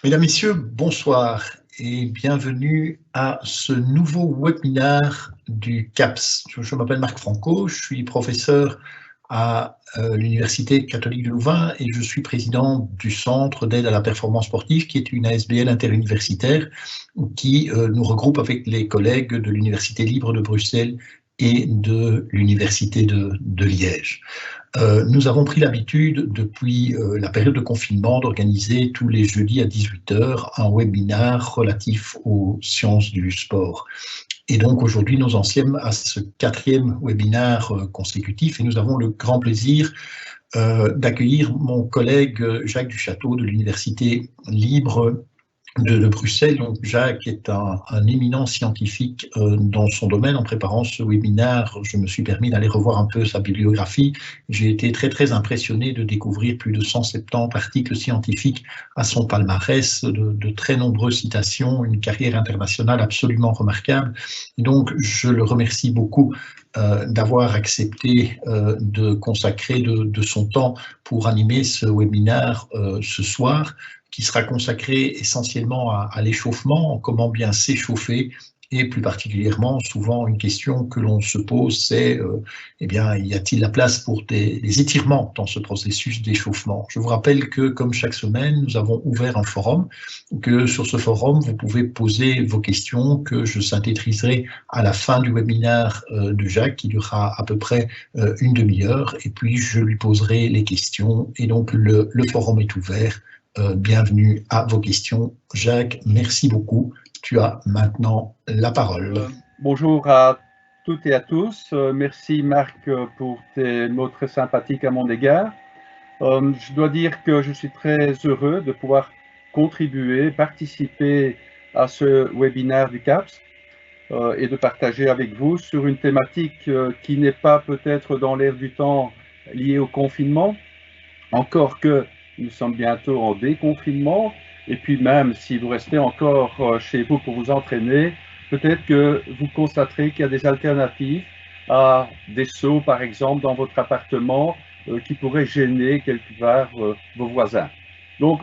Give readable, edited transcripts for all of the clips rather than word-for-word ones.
Mesdames, Messieurs, bonsoir et bienvenue à ce nouveau webinaire du CAPS. Je m'appelle Marc Franco, je suis professeur à l'Université catholique de Louvain et je suis président du Centre d'aide à la performance sportive, qui est une ASBL interuniversitaire qui nous regroupe avec les collègues de l'Université libre de Bruxelles et de l'Université de Liège. Nous avons pris l'habitude, depuis la période de confinement, d'organiser tous les jeudis à 18h un webinaire relatif aux sciences du sport. Et donc aujourd'hui, nous en sommes à ce 4e webinaire consécutif et nous avons le grand plaisir d'accueillir mon collègue Jacques Duchâteau de l'Université libre de Bruxelles. Donc Jacques est un éminent scientifique dans son domaine. En préparant ce webinaire, je me suis permis d'aller revoir un peu sa bibliographie. J'ai été très impressionné de découvrir plus de 170 articles scientifiques à son palmarès, de très nombreuses citations, une carrière internationale absolument remarquable. Et donc je le remercie beaucoup d'avoir accepté de consacrer de son temps pour animer ce webinaire ce soir, qui sera consacré essentiellement à l'échauffement, comment bien s'échauffer, et plus particulièrement, souvent une question que l'on se pose, c'est eh bien, y a-t-il la place pour des étirements dans ce processus d'échauffement? Je vous rappelle que, comme chaque semaine, nous avons ouvert un forum, que sur ce forum, vous pouvez poser vos questions, que je synthétiserai à la fin du webinaire de Jacques, qui durera à peu près une demi-heure, et puis je lui poserai les questions, et donc le forum est ouvert. Bienvenue à vos questions. Jacques, merci beaucoup. Tu as maintenant la parole. Bonjour à toutes et à tous. Merci Marc pour tes mots très sympathiques à mon égard. Je dois dire que je suis très heureux de pouvoir contribuer, participer à ce webinaire du CAPS et de partager avec vous sur une thématique qui n'est pas peut-être dans l'air du temps liée au confinement, encore que nous sommes bientôt en déconfinement, et puis même si vous restez encore chez vous pour vous entraîner, peut-être que vous constaterez qu'il y a des alternatives à des seaux, par exemple, dans votre appartement qui pourraient gêner quelque part vos voisins. Donc,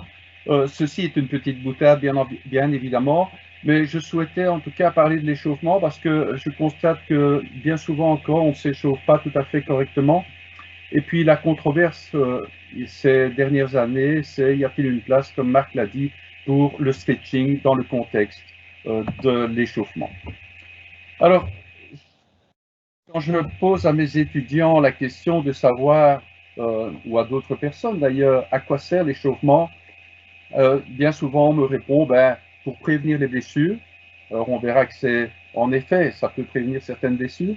ceci est une petite boutade, bien évidemment, mais je souhaitais en tout cas parler de l'échauffement parce que je constate que bien souvent encore, on ne s'échauffe pas tout à fait correctement. Et puis la controverse ces dernières années, c'est y a-t-il une place, comme Marc l'a dit, pour le stretching dans le contexte de l'échauffement. Alors, quand je pose à mes étudiants la question de savoir, ou à d'autres personnes d'ailleurs, à quoi sert l'échauffement, bien souvent on me répond, pour prévenir les blessures. Alors on verra que c'est, en effet, ça peut prévenir certaines blessures,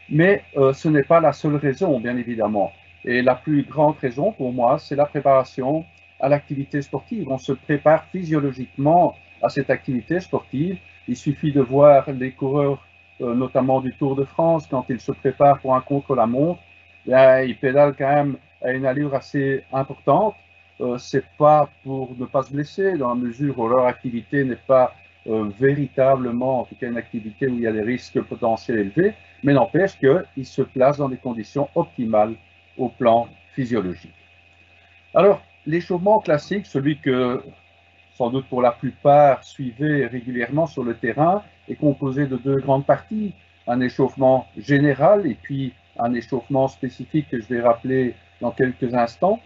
mais ce n'est pas la seule raison, bien évidemment. Et la plus grande raison pour moi, c'est la préparation à l'activité sportive. On se prépare physiologiquement à cette activité sportive. Il suffit de voir les coureurs, notamment du Tour de France, quand ils se préparent pour un contre-la-montre, ils pédalent quand même à une allure assez importante. C'est pas pour ne pas se blesser, dans la mesure où leur activité n'est pas véritablement, en tout cas une activité où il y a des risques potentiels élevés, mais n'empêche qu'ils se placent dans des conditions optimales au plan physiologique. Alors, l'échauffement classique, celui que sans doute pour la plupart suivez régulièrement sur le terrain, est composé de deux grandes parties, un échauffement général et puis un échauffement spécifique que je vais rappeler dans quelques instants.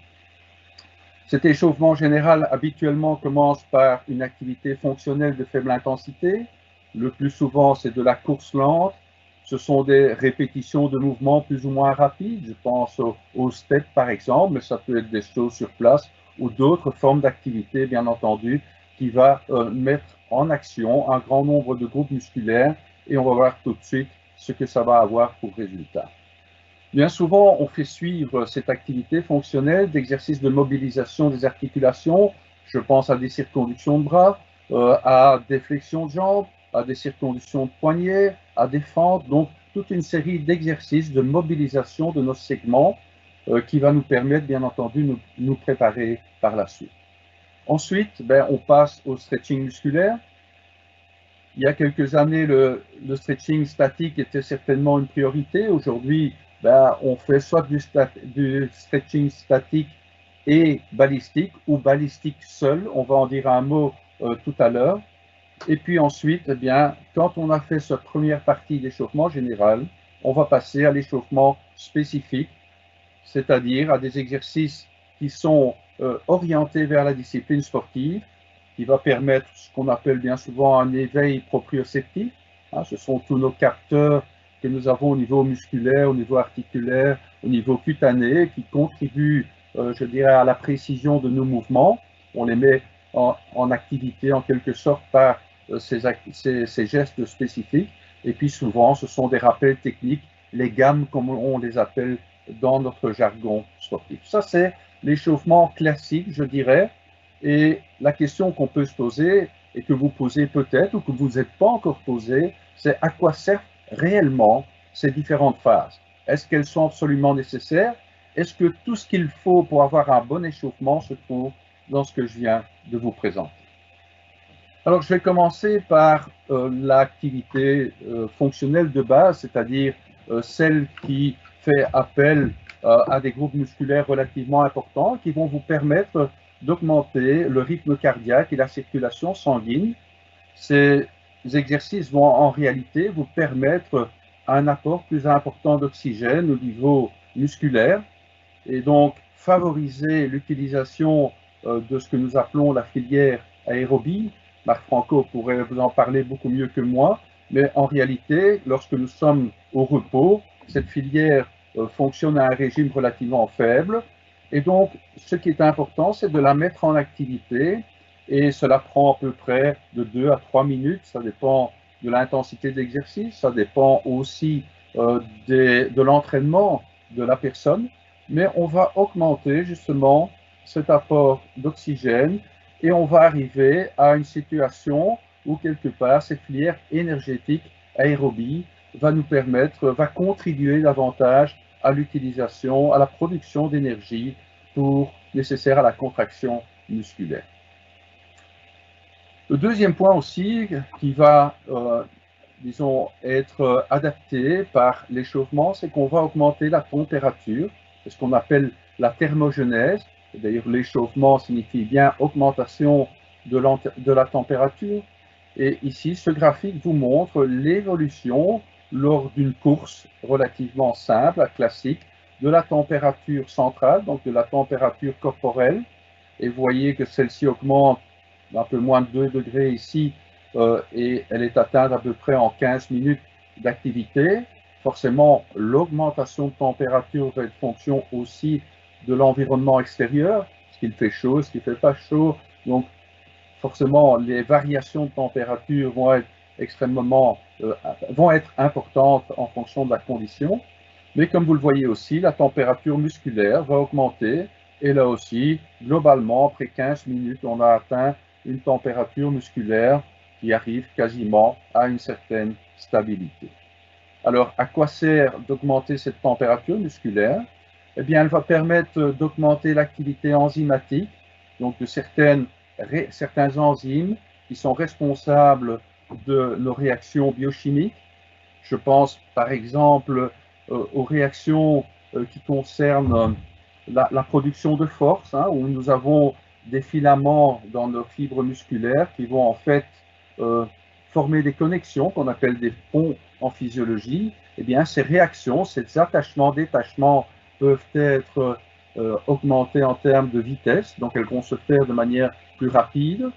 Cet échauffement général habituellement commence par une activité fonctionnelle de faible intensité. Le plus souvent, c'est de la course lente. Ce sont des répétitions de mouvements plus ou moins rapides. Je pense au step par exemple, mais ça peut être des choses sur place ou d'autres formes d'activité, bien entendu, qui va mettre en action un grand nombre de groupes musculaires et on va voir tout de suite ce que ça va avoir pour résultat. Bien souvent, on fait suivre cette activité fonctionnelle d'exercices de mobilisation des articulations. Je pense à des circonductions de bras, à des flexions de jambes, à des circonductions de poignets, à des fentes. Donc, toute une série d'exercices de mobilisation de nos segments qui va nous permettre, bien entendu, de nous préparer par la suite. Ensuite, on passe au stretching musculaire. Il y a quelques années, le stretching statique était certainement une priorité. Aujourd'hui, on fait soit du stretching statique et balistique ou balistique seul. On va en dire un mot tout à l'heure. Et puis ensuite, eh bien, quand on a fait cette première partie d'échauffement général, on va passer à l'échauffement spécifique, c'est-à-dire à des exercices qui sont orientés vers la discipline sportive, qui va permettre ce qu'on appelle bien souvent un éveil proprioceptif. Ce sont tous nos capteurs que nous avons au niveau musculaire, au niveau articulaire, au niveau cutané, qui contribuent, je dirais, à la précision de nos mouvements. On les met en activité en quelque sorte par ces gestes spécifiques. Et puis souvent, ce sont des rappels techniques, les gammes comme on les appelle dans notre jargon sportif. Ça, c'est l'échauffement classique, je dirais. Et la question qu'on peut se poser, et que vous posez peut-être, ou que vous n'êtes pas encore posée, c'est à quoi servent réellement ces différentes phases? Est-ce qu'elles sont absolument nécessaires? Est-ce que tout ce qu'il faut pour avoir un bon échauffement se trouve dans ce que je viens de vous présenter? Alors, je vais commencer par l'activité fonctionnelle de base, c'est-à-dire celle qui fait appel à des groupes musculaires relativement importants qui vont vous permettre d'augmenter le rythme cardiaque et la circulation sanguine. Ces exercices vont en réalité vous permettre un apport plus important d'oxygène au niveau musculaire et donc favoriser l'utilisation de ce que nous appelons la filière aérobie. Marc Franco pourrait vous en parler beaucoup mieux que moi, mais en réalité, lorsque nous sommes au repos, cette filière fonctionne à un régime relativement faible. Et donc, ce qui est important, c'est de la mettre en activité. Et cela prend à peu près de 2 à 3 minutes. Ça dépend de l'intensité de l'exercice. Ça dépend aussi de l'entraînement de la personne. Mais on va augmenter justement cet apport d'oxygène et on va arriver à une situation où quelque part cette filière énergétique aérobie va nous permettre, va contribuer davantage à l'utilisation, à la production d'énergie nécessaire à la contraction musculaire. Le deuxième point aussi qui va, disons, être adapté par l'échauffement, c'est qu'on va augmenter la température, c'est ce qu'on appelle la thermogenèse. D'ailleurs, l'échauffement signifie bien augmentation de la température. Et ici, ce graphique vous montre l'évolution lors d'une course relativement simple, classique, de la température centrale, donc de la température corporelle. Et vous voyez que celle-ci augmente d'un peu moins de 2 degrés ici, et elle est atteinte à peu près en 15 minutes d'activité. Forcément, l'augmentation de température va être fonction aussi de l'environnement extérieur, est-ce qu'il fait chaud, est-ce qu'il ne fait pas chaud. Donc, forcément, les variations de température vont être importantes en fonction de la condition. Mais comme vous le voyez aussi, la température musculaire va augmenter. Et là aussi, globalement, après 15 minutes, on a atteint une température musculaire qui arrive quasiment à une certaine stabilité. Alors, à quoi sert d'augmenter cette température musculaire? Eh bien, elle va permettre d'augmenter l'activité enzymatique, donc de certains enzymes qui sont responsables de nos réactions biochimiques. Je pense par exemple aux réactions qui concernent la production de force, où nous avons des filaments dans nos fibres musculaires qui vont en fait former des connexions qu'on appelle des ponts en physiologie. Eh bien, ces réactions, ces attachements, détachements peuvent être augmentés en termes de vitesse, donc elles vont se faire de manière plus rapide.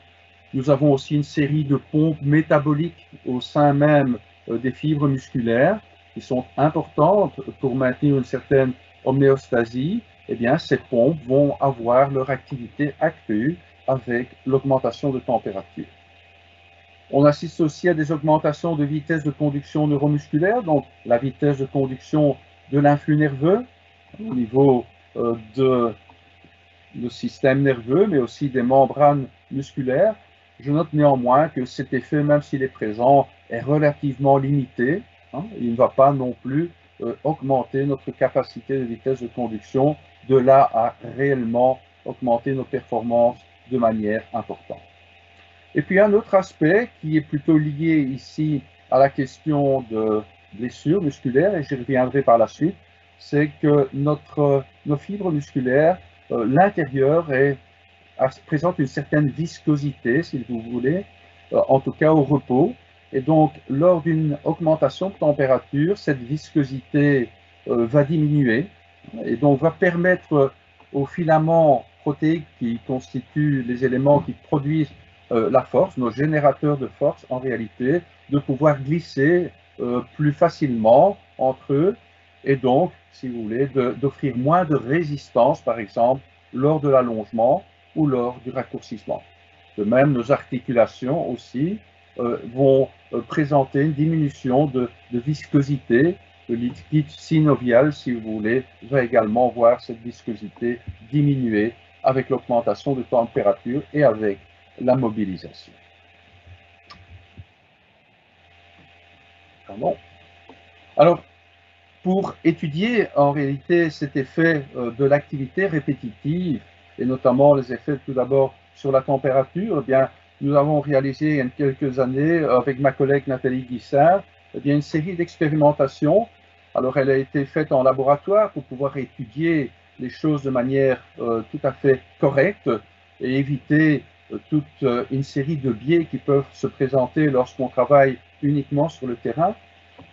Nous avons aussi une série de pompes métaboliques au sein même des fibres musculaires qui sont importantes pour maintenir une certaine homéostasie. Eh bien, ces pompes vont avoir leur activité accrue avec l'augmentation de température. On assiste aussi à des augmentations de vitesse de conduction neuromusculaire, donc la vitesse de conduction de l'influx nerveux au niveau de le système nerveux, mais aussi des membranes musculaires. Je note néanmoins que cet effet, même s'il est présent, est relativement limité. Il ne va pas non plus augmenter notre capacité de vitesse de conduction, de là à réellement augmenter nos performances de manière importante. Et puis un autre aspect qui est plutôt lié ici à la question de blessures musculaires, et j'y reviendrai par la suite, c'est que nos fibres musculaires l'intérieur présente une certaine viscosité, si vous voulez, en tout cas au repos. Et donc, lors d'une augmentation de température, cette viscosité va diminuer et donc va permettre aux filaments protéiques qui constituent les éléments qui produisent la force, nos générateurs de force en réalité, de pouvoir glisser plus facilement entre eux et donc, si vous voulez, d'offrir moins de résistance, par exemple, lors de l'allongement ou lors du raccourcissement. De même, nos articulations aussi vont présenter une diminution de viscosité. Le liquide synovial, si vous voulez, va également voir cette viscosité diminuer avec l'augmentation de température et avec la mobilisation. Pardon. Alors, pour étudier en réalité cet effet de l'activité répétitive, et notamment les effets tout d'abord sur la température, eh bien, nous avons réalisé il y a quelques années avec ma collègue Nathalie Guissard eh bien, une série d'expérimentations. Alors elle a été faite en laboratoire pour pouvoir étudier les choses de manière tout à fait correcte et éviter toute une série de biais qui peuvent se présenter lorsqu'on travaille uniquement sur le terrain.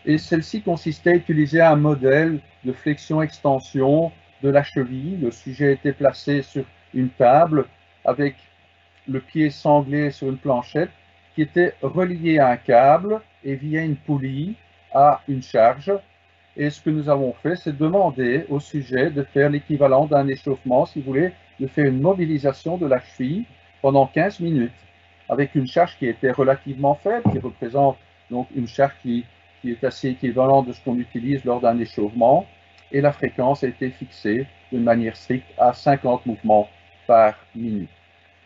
Et celle-ci consistait à utiliser un modèle de flexion-extension de la cheville. Le sujet était placé sur une table avec le pied sanglé sur une planchette qui était relié à un câble et via une poulie à une charge. Et ce que nous avons fait, c'est demander au sujet de faire l'équivalent d'un échauffement, si vous voulez, de faire une mobilisation de la cheville pendant 15 minutes avec une charge qui était relativement faible, qui représente donc une charge qui est assez équivalente de ce qu'on utilise lors d'un échauffement, et la fréquence a été fixée de manière stricte à 50 mouvements par minute.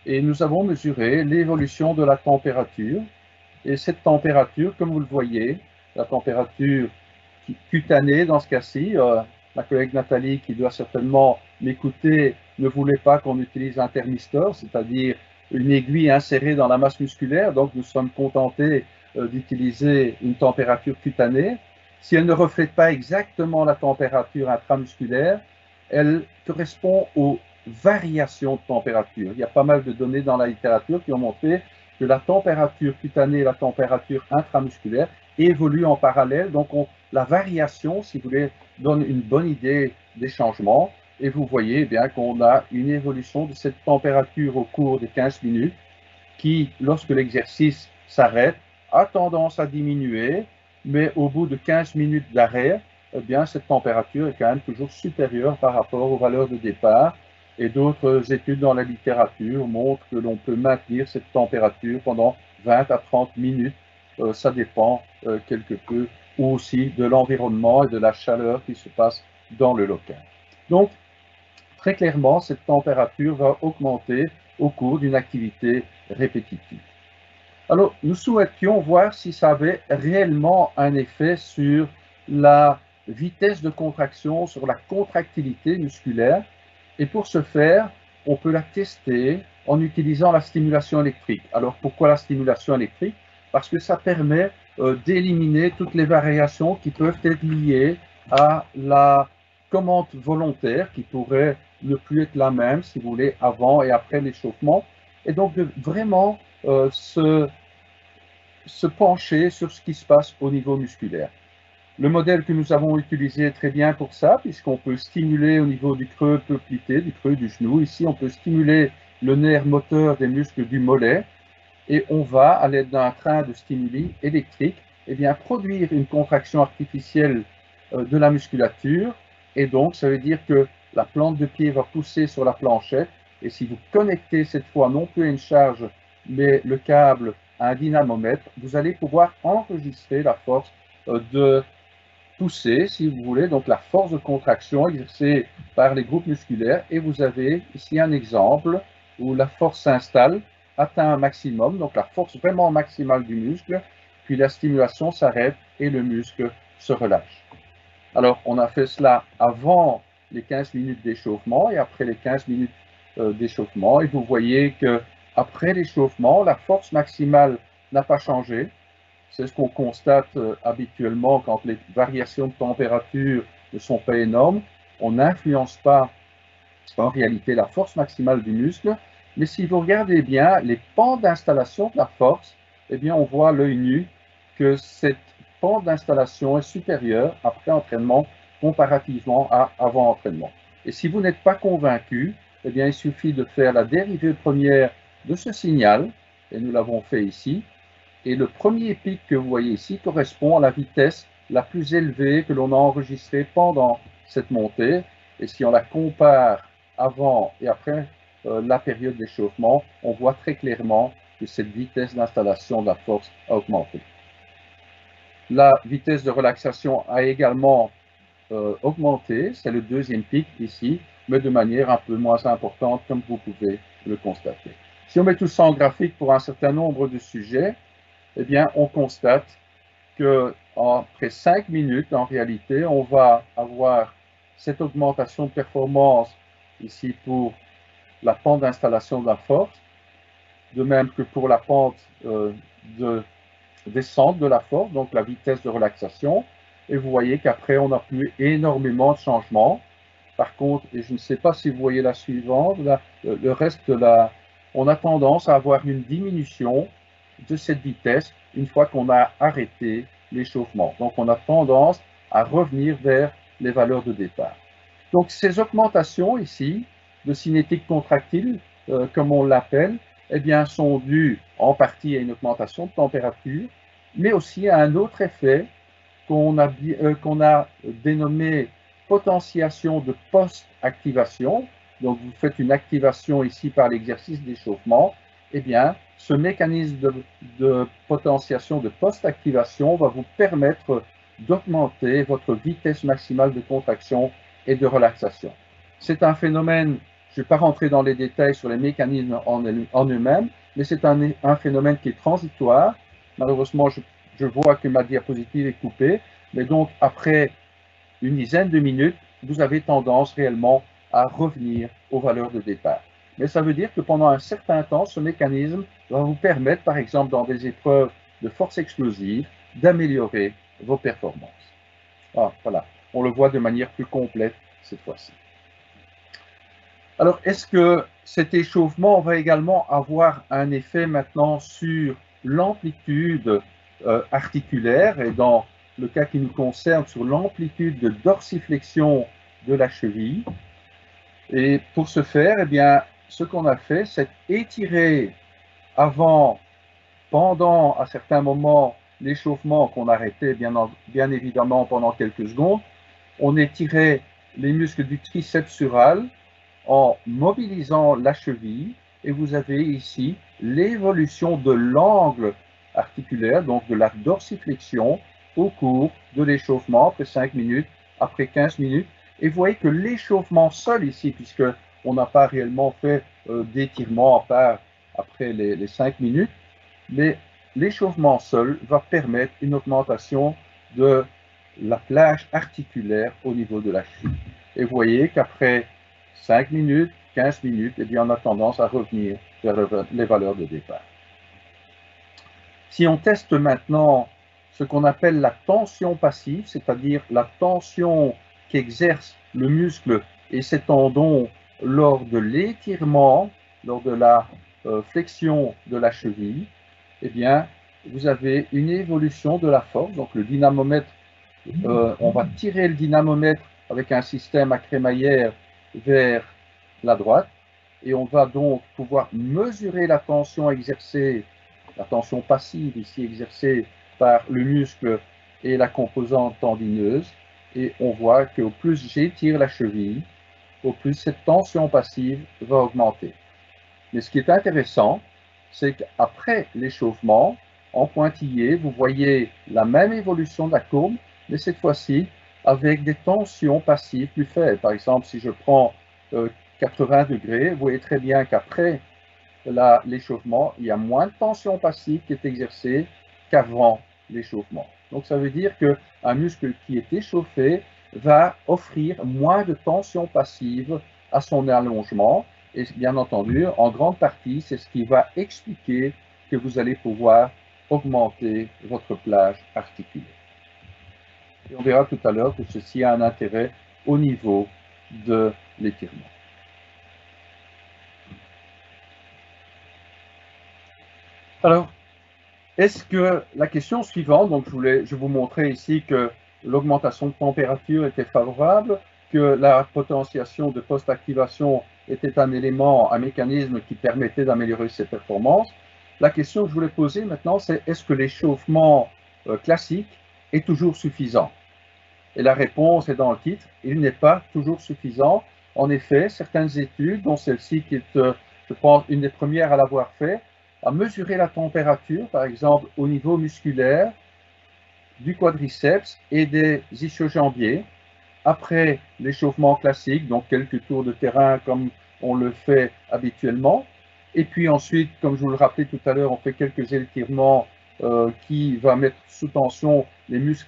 Et nous avons mesuré l'évolution de la température, et cette température, comme vous le voyez, la température cutanée dans ce cas-ci, ma collègue Nathalie, qui doit certainement m'écouter, ne voulait pas qu'on utilise un thermistor, c'est-à-dire une aiguille insérée dans la masse musculaire, donc nous sommes contentés d'utiliser une température cutanée. Si elle ne reflète pas exactement la température intramusculaire, elle correspond aux variations de température. Il y a pas mal de données dans la littérature qui ont montré que la température cutanée et la température intramusculaire évoluent en parallèle. Donc la variation, si vous voulez, donne une bonne idée des changements. Et vous voyez eh bien qu'on a une évolution de cette température au cours de 15 minutes qui, lorsque l'exercice s'arrête, a tendance à diminuer, mais au bout de 15 minutes d'arrêt, eh bien, cette température est quand même toujours supérieure par rapport aux valeurs de départ. Et d'autres études dans la littérature montrent que l'on peut maintenir cette température pendant 20 à 30 minutes. Ça dépend quelque peu aussi de l'environnement et de la chaleur qui se passe dans le local. Donc, très clairement, cette température va augmenter au cours d'une activité répétitive. Alors, nous souhaitions voir si ça avait réellement un effet sur la vitesse de contraction, sur la contractilité musculaire. Et pour ce faire, on peut la tester en utilisant la stimulation électrique. Alors, pourquoi la stimulation électrique? Parce que ça permet d'éliminer toutes les variations qui peuvent être liées à la commande volontaire qui pourrait ne plus être la même, si vous voulez, avant et après l'échauffement. Et donc, de vraiment se pencher sur ce qui se passe au niveau musculaire. Le modèle que nous avons utilisé est très bien pour ça, puisqu'on peut stimuler au niveau du creux poplité, du creux du genou. Ici, on peut stimuler le nerf moteur des muscles du mollet, et on va, à l'aide d'un train de stimuli électriques, eh bien, produire une contraction artificielle de la musculature, et donc ça veut dire que la plante de pied va pousser sur la planchette, et si vous connectez cette fois non plus à une charge, mais le câble à un dynamomètre, vous allez pouvoir enregistrer la force de pousser, si vous voulez, donc la force de contraction exercée par les groupes musculaires, et vous avez ici un exemple où la force s'installe, atteint un maximum, donc la force vraiment maximale du muscle, puis la stimulation s'arrête et le muscle se relâche. Alors, on a fait cela avant les 15 minutes d'échauffement et après les 15 minutes d'échauffement, et vous voyez que après l'échauffement, la force maximale n'a pas changé. C'est ce qu'on constate habituellement quand les variations de température ne sont pas énormes. On n'influence pas en réalité la force maximale du muscle. Mais si vous regardez bien les pans d'installation de la force, eh bien on voit à l'œil nu que cette pente d'installation est supérieure après entraînement comparativement à avant entraînement. Et si vous n'êtes pas convaincu, eh bien il suffit de faire la dérivée première de ce signal, et nous l'avons fait ici, et le premier pic que vous voyez ici correspond à la vitesse la plus élevée que l'on a enregistrée pendant cette montée. Et si on la compare avant et après la période d'échauffement, on voit très clairement que cette vitesse d'installation de la force a augmenté. La vitesse de relaxation a également augmenté, c'est le deuxième pic ici, mais de manière un peu moins importante, comme vous pouvez le constater. Si on met tout ça en graphique pour un certain nombre de sujets, eh bien, on constate qu'après 5 minutes, en réalité, on va avoir cette augmentation de performance ici pour la pente d'installation de la force, de même que pour la pente de descente de la force, donc la vitesse de relaxation. Et vous voyez qu'après, on n'a plus énormément de changements. Par contre, et je ne sais pas si vous voyez la suivante, le reste de on a tendance à avoir une diminution de cette vitesse une fois qu'on a arrêté l'échauffement. Donc, on a tendance à revenir vers les valeurs de départ. Donc, ces augmentations ici de cinétique contractile, comme on l'appelle, eh bien, sont dues en partie à une augmentation de température, mais aussi à un autre effet qu'on a dénommé potentiation de post-activation. Donc, vous faites une activation ici par l'exercice d'échauffement. Eh bien, ce mécanisme de potentiation de post-activation va vous permettre d'augmenter votre vitesse maximale de contraction et de relaxation. C'est un phénomène, je ne vais pas rentrer dans les détails sur les mécanismes en eux-mêmes, mais c'est un phénomène qui est transitoire. Malheureusement, je vois que ma diapositive est coupée, mais donc après une dizaine de minutes, vous avez tendance réellement à revenir aux valeurs de départ. Mais ça veut dire que pendant un certain temps, ce mécanisme va vous permettre, par exemple dans des épreuves de force explosive, d'améliorer vos performances. Ah, voilà, on le voit de manière plus complète cette fois-ci. Alors, est-ce que cet échauffement va également avoir un effet maintenant sur l'amplitude articulaire et dans le cas qui nous concerne sur l'amplitude de dorsiflexion de la cheville? Et pour ce faire, eh bien, ce qu'on a fait, c'est étirer avant, pendant, à certains moments, l'échauffement qu'on arrêtait bien évidemment pendant quelques secondes. On étirait les muscles du triceps sural en mobilisant la cheville, et vous avez ici l'évolution de l'angle articulaire, donc de la dorsiflexion au cours de l'échauffement, après 5 minutes, après 15 minutes. Et vous voyez que l'échauffement seul ici, puisque on n'a pas réellement fait d'étirement à part après les 5 minutes, mais l'échauffement seul va permettre une augmentation de la plage articulaire au niveau de la cheville. Et vous voyez qu'après 5 minutes, 15 minutes, eh bien, on a tendance à revenir vers les valeurs de départ. Si on teste maintenant ce qu'on appelle la tension passive, c'est-à-dire la tension qu'exerce le muscle et ses tendons lors de l'étirement, lors de la flexion de la cheville, eh bien, vous avez une évolution de la force. Donc, le dynamomètre, on va tirer le dynamomètre avec un système à crémaillère vers la droite, et on va donc pouvoir mesurer la tension exercée, la tension passive ici exercée par le muscle et la composante tendineuse, et on voit qu'au plus j'étire la cheville, au plus cette tension passive va augmenter. Mais ce qui est intéressant, c'est qu'après l'échauffement, en pointillé, vous voyez la même évolution de la courbe, mais cette fois-ci avec des tensions passives plus faibles. Par exemple, si je prends 80 degrés, vous voyez très bien qu'après l'échauffement, il y a moins de tension passive qui est exercée qu'avant l'échauffement. Donc ça veut dire qu'un muscle qui est échauffé va offrir moins de tension passive à son allongement. Et bien entendu, en grande partie, c'est ce qui va expliquer que vous allez pouvoir augmenter votre plage articulaire. Et on verra tout à l'heure que ceci a un intérêt au niveau de l'étirement. Alors, est-ce que la question suivante, donc je vous montrais ici que l'augmentation de température était favorable, que la potentiation de post-activation était un élément, un mécanisme qui permettait d'améliorer ses performances. La question que je voulais poser maintenant, c'est est-ce que l'échauffement classique est toujours suffisant? Et la réponse est dans le titre, il n'est pas toujours suffisant. En effet, certaines études, dont celle-ci qui est, je pense, une des premières à l'avoir fait, a mesuré la température, par exemple, au niveau musculaire du quadriceps et des ischio-jambiers après l'échauffement classique, donc quelques tours de terrain comme on le fait habituellement. Et puis ensuite, comme je vous le rappelais tout à l'heure, on fait quelques étirements qui vont mettre sous tension les muscles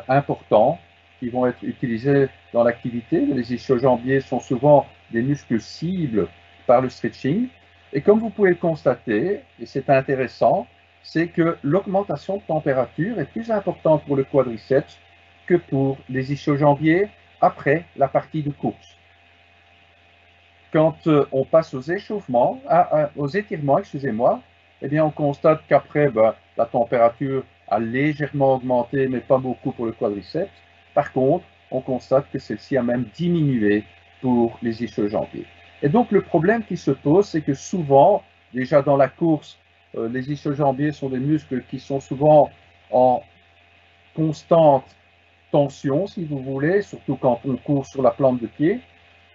importants qui vont être utilisés dans l'activité. Les ischio-jambiers sont souvent des muscles cibles par le stretching. Et comme vous pouvez le constater, et c'est intéressant, c'est que l'augmentation de température est plus importante pour le quadriceps que pour les ischio-jambiers après la partie de course. Quand on passe aux échauffements, aux étirements, excusez-moi, eh bien on constate qu'après, la température a légèrement augmenté, mais pas beaucoup pour le quadriceps. Par contre, on constate que celle-ci a même diminué pour les ischio-jambiers. Et donc le problème qui se pose, c'est que souvent, déjà dans la course, les ischio-jambiers sont des muscles qui sont souvent en constante tension, si vous voulez, surtout quand on court sur la plante de pied.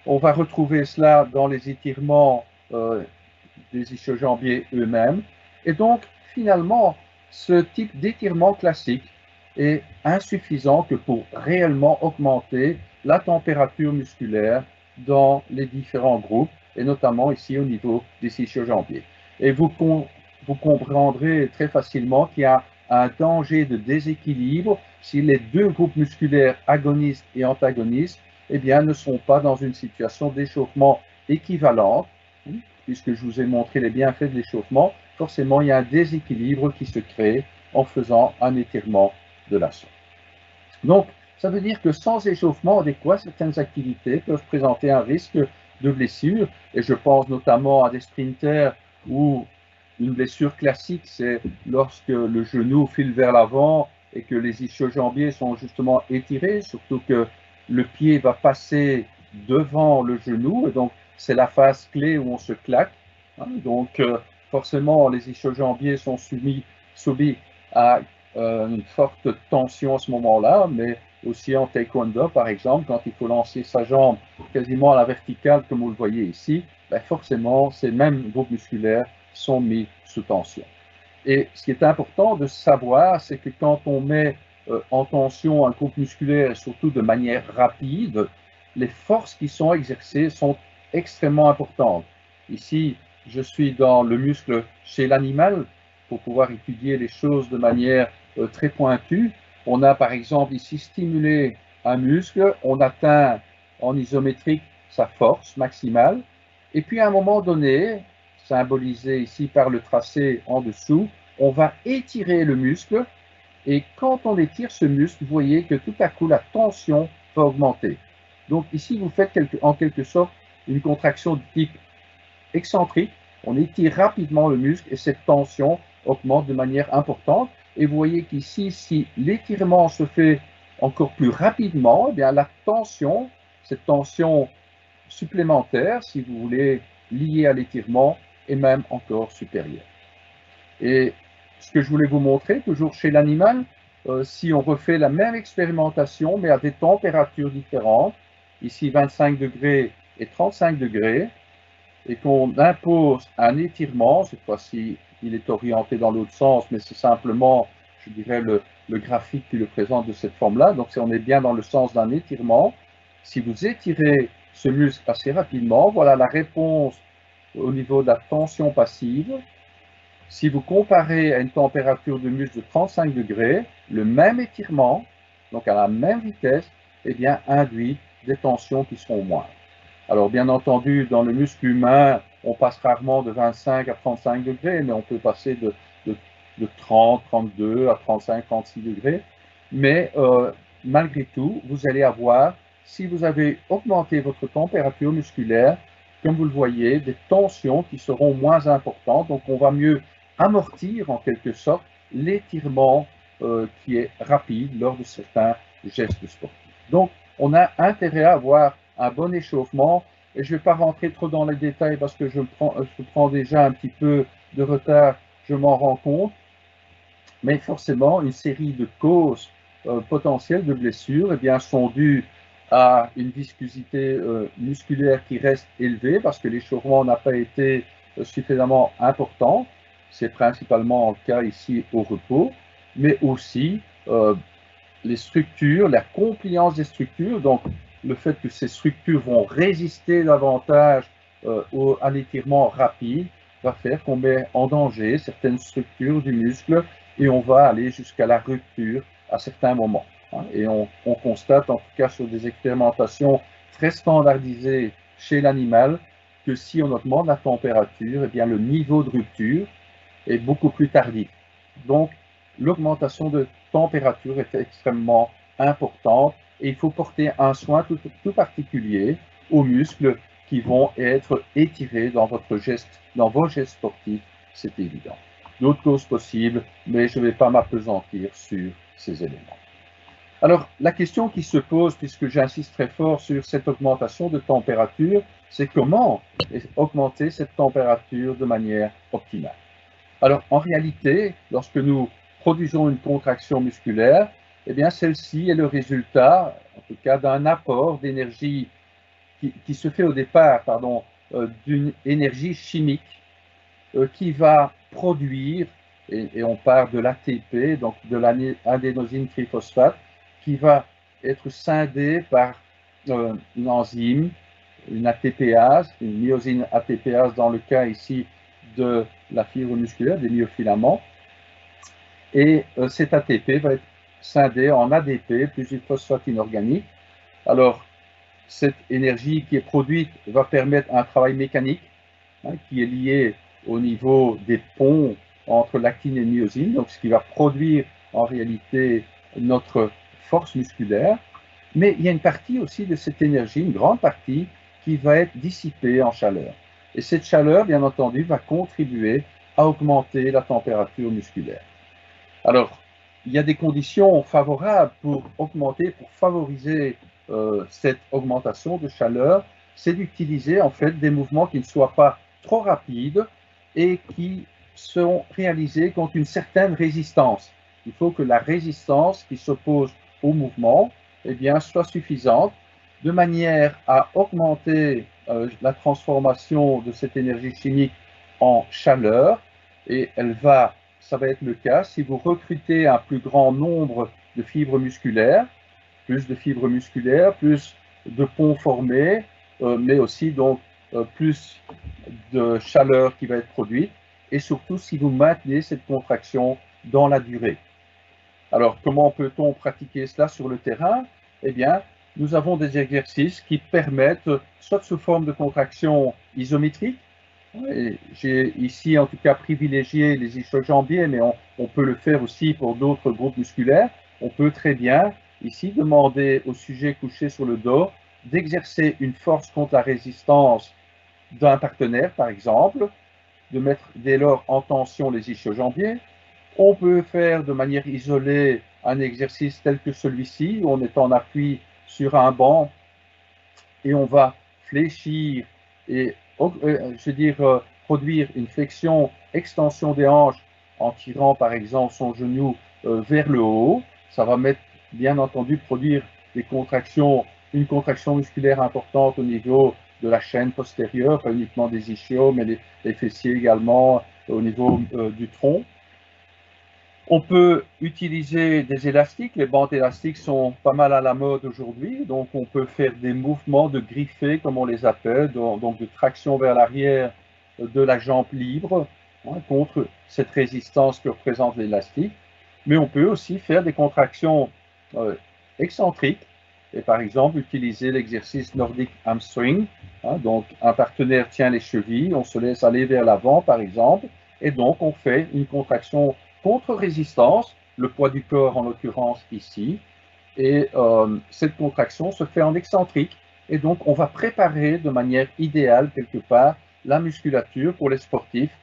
On va retrouver cela dans les étirements des ischio-jambiers eux-mêmes. Et donc, finalement, ce type d'étirement classique est insuffisant que pour réellement augmenter la température musculaire dans les différents groupes, et notamment ici au niveau des ischio-jambiers. Et vous comprendrez très facilement qu'il y a un danger de déséquilibre si les deux groupes musculaires agonistes et antagonistes eh bien, ne sont pas dans une situation d'échauffement équivalente, puisque je vous ai montré les bienfaits de l'échauffement, forcément il y a un déséquilibre qui se crée en faisant un étirement de la sorte. Donc, ça veut dire que sans échauffement adéquat, certaines activités peuvent présenter un risque de blessure, et je pense notamment à des sprinters où une blessure classique, c'est lorsque le genou file vers l'avant et que les ischio-jambiers sont justement étirés, surtout que le pied va passer devant le genou, et donc c'est la phase clé où on se claque. Donc forcément, les ischio-jambiers sont soumis à une forte tension à ce moment-là, mais aussi en taekwondo, par exemple, quand il faut lancer sa jambe quasiment à la verticale, comme vous le voyez ici, forcément, ces mêmes groupes musculaires sont mis sous tension. Et ce qui est important de savoir, c'est que quand on met en tension un groupe musculaire, et surtout de manière rapide, les forces qui sont exercées sont extrêmement importantes. Ici, je suis dans le muscle chez l'animal pour pouvoir étudier les choses de manière très pointue. On a par exemple ici stimulé un muscle, on atteint en isométrique sa force maximale, et puis à un moment donné, symbolisé ici par le tracé en dessous, on va étirer le muscle, et quand on étire ce muscle, vous voyez que tout à coup la tension va augmenter. Donc ici, vous faites en quelque sorte une contraction de type excentrique, on étire rapidement le muscle et cette tension augmente de manière importante. Et vous voyez qu'ici, si l'étirement se fait encore plus rapidement, eh bien la tension, cette tension supplémentaire, si vous voulez, liée à l'étirement, est même encore supérieure. Et ce que je voulais vous montrer, toujours chez l'animal, si on refait la même expérimentation, mais à des températures différentes, ici 25 degrés et 35 degrés, et qu'on impose un étirement, cette fois-ci il est orienté dans l'autre sens, mais c'est simplement, je dirais, le graphique qui le présente de cette forme-là, donc si on est bien dans le sens d'un étirement, si vous étirez ce muscle assez rapidement, voilà la réponse au niveau de la tension passive. Si vous comparez à une température de muscle de 35 degrés, le même étirement, donc à la même vitesse, eh bien, induit des tensions qui seront moindres. Alors, bien entendu, dans le muscle humain, on passe rarement de 25 à 35 degrés, mais on peut passer de 30, 32 à 35, 36 degrés. Mais malgré tout, vous allez avoir, si vous avez augmenté votre température musculaire, comme vous le voyez, des tensions qui seront moins importantes. Donc, on va mieux amortir en quelque sorte l'étirement qui est rapide lors de certains gestes sportifs. Donc, on a intérêt à avoir un bon échauffement, et je ne vais pas rentrer trop dans les détails parce que je prends déjà un petit peu de retard, je m'en rends compte, mais forcément, une série de causes potentielles de blessures eh bien, sont dues à une viscosité musculaire qui reste élevée parce que l'échauffement n'a pas été suffisamment important. C'est principalement le cas ici au repos, mais aussi les structures, la compliance des structures, donc le fait que ces structures vont résister davantage à l'étirement rapide va faire qu'on met en danger certaines structures du muscle et on va aller jusqu'à la rupture à certains moments. Et on constate, en tout cas sur des expérimentations très standardisées chez l'animal, que si on augmente la température, eh bien le niveau de rupture est beaucoup plus tardif. Donc, l'augmentation de température est extrêmement importante et il faut porter un soin tout particulier aux muscles qui vont être étirés dans vos gestes sportifs, c'est évident. D'autres causes possibles, mais je ne vais pas m'appesantir sur ces éléments. Alors, la question qui se pose, puisque j'insiste très fort sur cette augmentation de température, c'est comment augmenter cette température de manière optimale. Alors, en réalité, lorsque nous produisons une contraction musculaire, eh bien, celle-ci est le résultat, en tout cas, d'un apport d'énergie qui se fait au départ, d'une énergie chimique qui va produire, et on part de l'ATP, donc de l'adénosine triphosphate, qui va être scindée par une enzyme, une ATPase, une myosine ATPase dans le cas ici de la fibre musculaire, des myofilaments. Et cet ATP va être scindé en ADP plus du phosphate inorganique. Alors, cette énergie qui est produite va permettre un travail mécanique qui est lié au niveau des ponts entre l'actine et myosine, donc ce qui va produire en réalité notre force musculaire. Mais il y a une partie aussi de cette énergie, une grande partie, qui va être dissipée en chaleur. Et cette chaleur, bien entendu, va contribuer à augmenter la température musculaire. Alors, il y a des conditions favorables pour augmenter, pour favoriser cette augmentation de chaleur, c'est d'utiliser en fait des mouvements qui ne soient pas trop rapides et qui sont réalisés contre une certaine résistance. Il faut que la résistance qui s'oppose au mouvement eh bien, soit suffisante de manière à augmenter la transformation de cette énergie chimique en chaleur et ça va être le cas si vous recrutez un plus grand nombre de fibres musculaires, plus de ponts formés, mais aussi donc plus de chaleur qui va être produite, et surtout si vous maintenez cette contraction dans la durée. Alors, comment peut-on pratiquer cela sur le terrain? Eh bien, nous avons des exercices qui permettent, soit sous forme de contraction isométrique, j'ai ici en tout cas privilégié les ischio-jambiers, mais on peut le faire aussi pour d'autres groupes musculaires. On peut très bien ici demander au sujet couché sur le dos d'exercer une force contre la résistance d'un partenaire, par exemple, de mettre dès lors en tension les ischio-jambiers. On peut faire de manière isolée un exercice tel que celui-ci, où on est en appui sur un banc et on va fléchir et produire une flexion, extension des hanches en tirant par exemple son genou vers le haut. Ça va bien entendu produire une contraction musculaire importante au niveau de la chaîne postérieure, pas uniquement des ischios, mais les fessiers également au niveau du tronc. On peut utiliser des élastiques. Les bandes élastiques sont pas mal à la mode aujourd'hui. Donc, on peut faire des mouvements de griffés, comme on les appelle, donc de traction vers l'arrière de la jambe libre contre cette résistance que représente l'élastique. Mais on peut aussi faire des contractions excentriques et par exemple utiliser l'exercice nordique hamstring. Donc, un partenaire tient les chevilles, on se laisse aller vers l'avant par exemple, et donc on fait une contraction contre-résistance, le poids du corps en l'occurrence ici, et cette contraction se fait en excentrique, et donc on va préparer de manière idéale quelque part la musculature pour les sportifs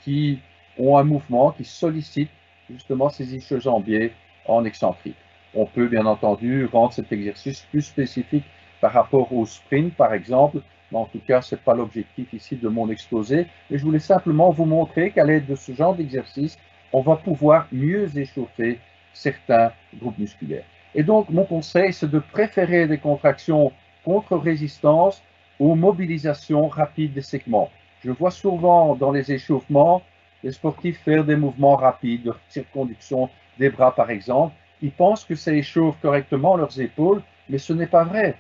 qui ont un mouvement qui sollicite justement ces ischio-jambiers en excentrique. On peut bien entendu rendre cet exercice plus spécifique par rapport au sprint, par exemple, mais en tout cas, ce n'est pas l'objectif ici de mon exposé. Et je voulais simplement vous montrer qu'à l'aide de ce genre d'exercice, on va pouvoir mieux échauffer certains groupes musculaires. Et donc, mon conseil, c'est de préférer des contractions contre résistance aux mobilisations rapides des segments. Je vois souvent dans les échauffements les sportifs faire des mouvements rapides de circonduction des bras, par exemple. Ils pensent que ça échauffe correctement leurs épaules, mais ce n'est pas vrai.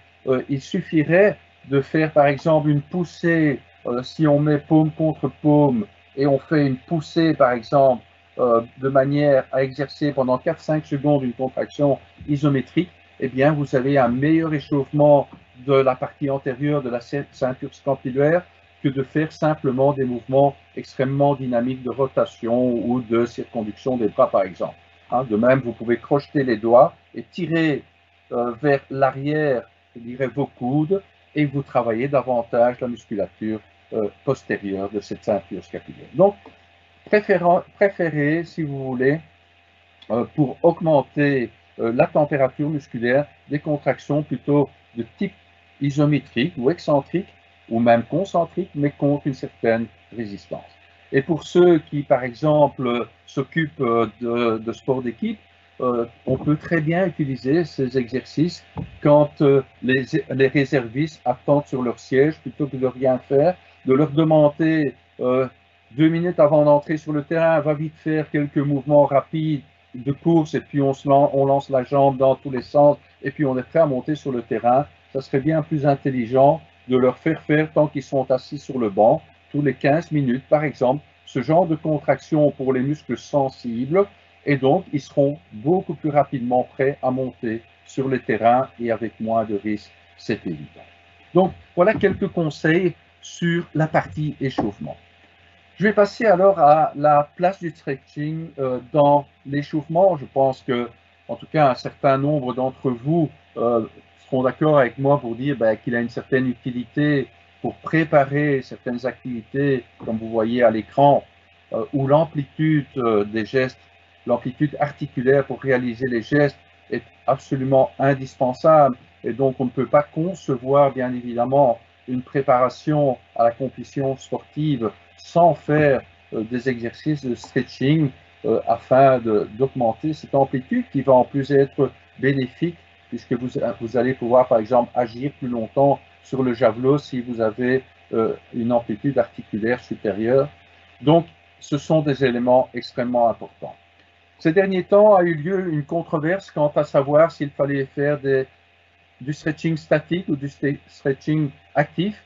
Il suffirait de faire, par exemple, une poussée, si on met paume contre paume, et on fait une poussée, par exemple, de manière à exercer pendant 4-5 secondes une contraction isométrique, eh bien, vous avez un meilleur échauffement de la partie antérieure de la ceinture scapulaire que de faire simplement des mouvements extrêmement dynamiques de rotation ou de circonduction des bras, par exemple. De même, vous pouvez crocheter les doigts et tirer vers l'arrière, je dirais, vos coudes, et vous travaillez davantage la musculature postérieure de cette ceinture scapulaire. Donc, préférez, si vous voulez, pour augmenter la température musculaire, des contractions plutôt de type isométrique ou excentrique, ou même concentrique, mais contre une certaine résistance. Et pour ceux qui, par exemple, s'occupent de sport d'équipe, on peut très bien utiliser ces exercices quand les réservistes attendent sur leur siège plutôt que de rien faire, de leur demander 2 minutes avant d'entrer sur le terrain, va vite faire quelques mouvements rapides de course et puis on lance la jambe dans tous les sens et puis on est prêt à monter sur le terrain. Ça serait bien plus intelligent de leur faire tant qu'ils sont assis sur le banc, tous les 15 minutes par exemple, ce genre de contraction pour les muscles sensibles, et donc ils seront beaucoup plus rapidement prêts à monter sur le terrain et avec moins de risques, c'est évident. Donc voilà quelques conseils sur la partie échauffement. Je vais passer alors à la place du stretching dans l'échauffement. Je pense que, en tout cas, un certain nombre d'entre vous seront d'accord avec moi pour dire qu'il a une certaine utilité pour préparer certaines activités, comme vous voyez à l'écran, où l'amplitude des gestes, l'amplitude articulaire pour réaliser les gestes est absolument indispensable. Et donc, on ne peut pas concevoir, bien évidemment, une préparation à la compétition sportive sans faire des exercices de stretching afin d'augmenter cette amplitude qui va en plus être bénéfique puisque vous allez pouvoir par exemple agir plus longtemps sur le javelot si vous avez une amplitude articulaire supérieure. Donc ce sont des éléments extrêmement importants. Ces derniers temps a eu lieu une controverse quant à savoir s'il fallait faire du stretching statique ou du stretching actif.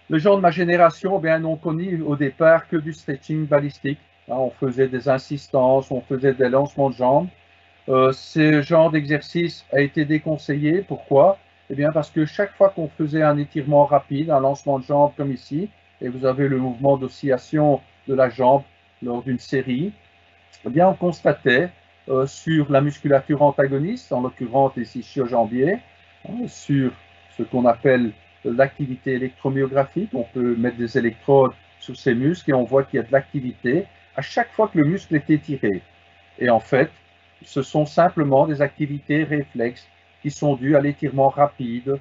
Les gens de ma génération n'ont connu au départ que du stretching balistique. On faisait des insistances, on faisait des lancements de jambes. Ce genre d'exercice a été déconseillé. Pourquoi? Eh bien parce que chaque fois qu'on faisait un étirement rapide, un lancement de jambes comme ici, et vous avez le mouvement d'oscillation de la jambe lors d'une série, eh bien on constatait sur la musculature antagoniste, en l'occurrence les ischio-jambiers, sur ce qu'on appelle l'activité électromyographique. On peut mettre des électrodes sur ces muscles et on voit qu'il y a de l'activité à chaque fois que le muscle est étiré. Et en fait, ce sont simplement des activités réflexes qui sont dues à l'étirement rapide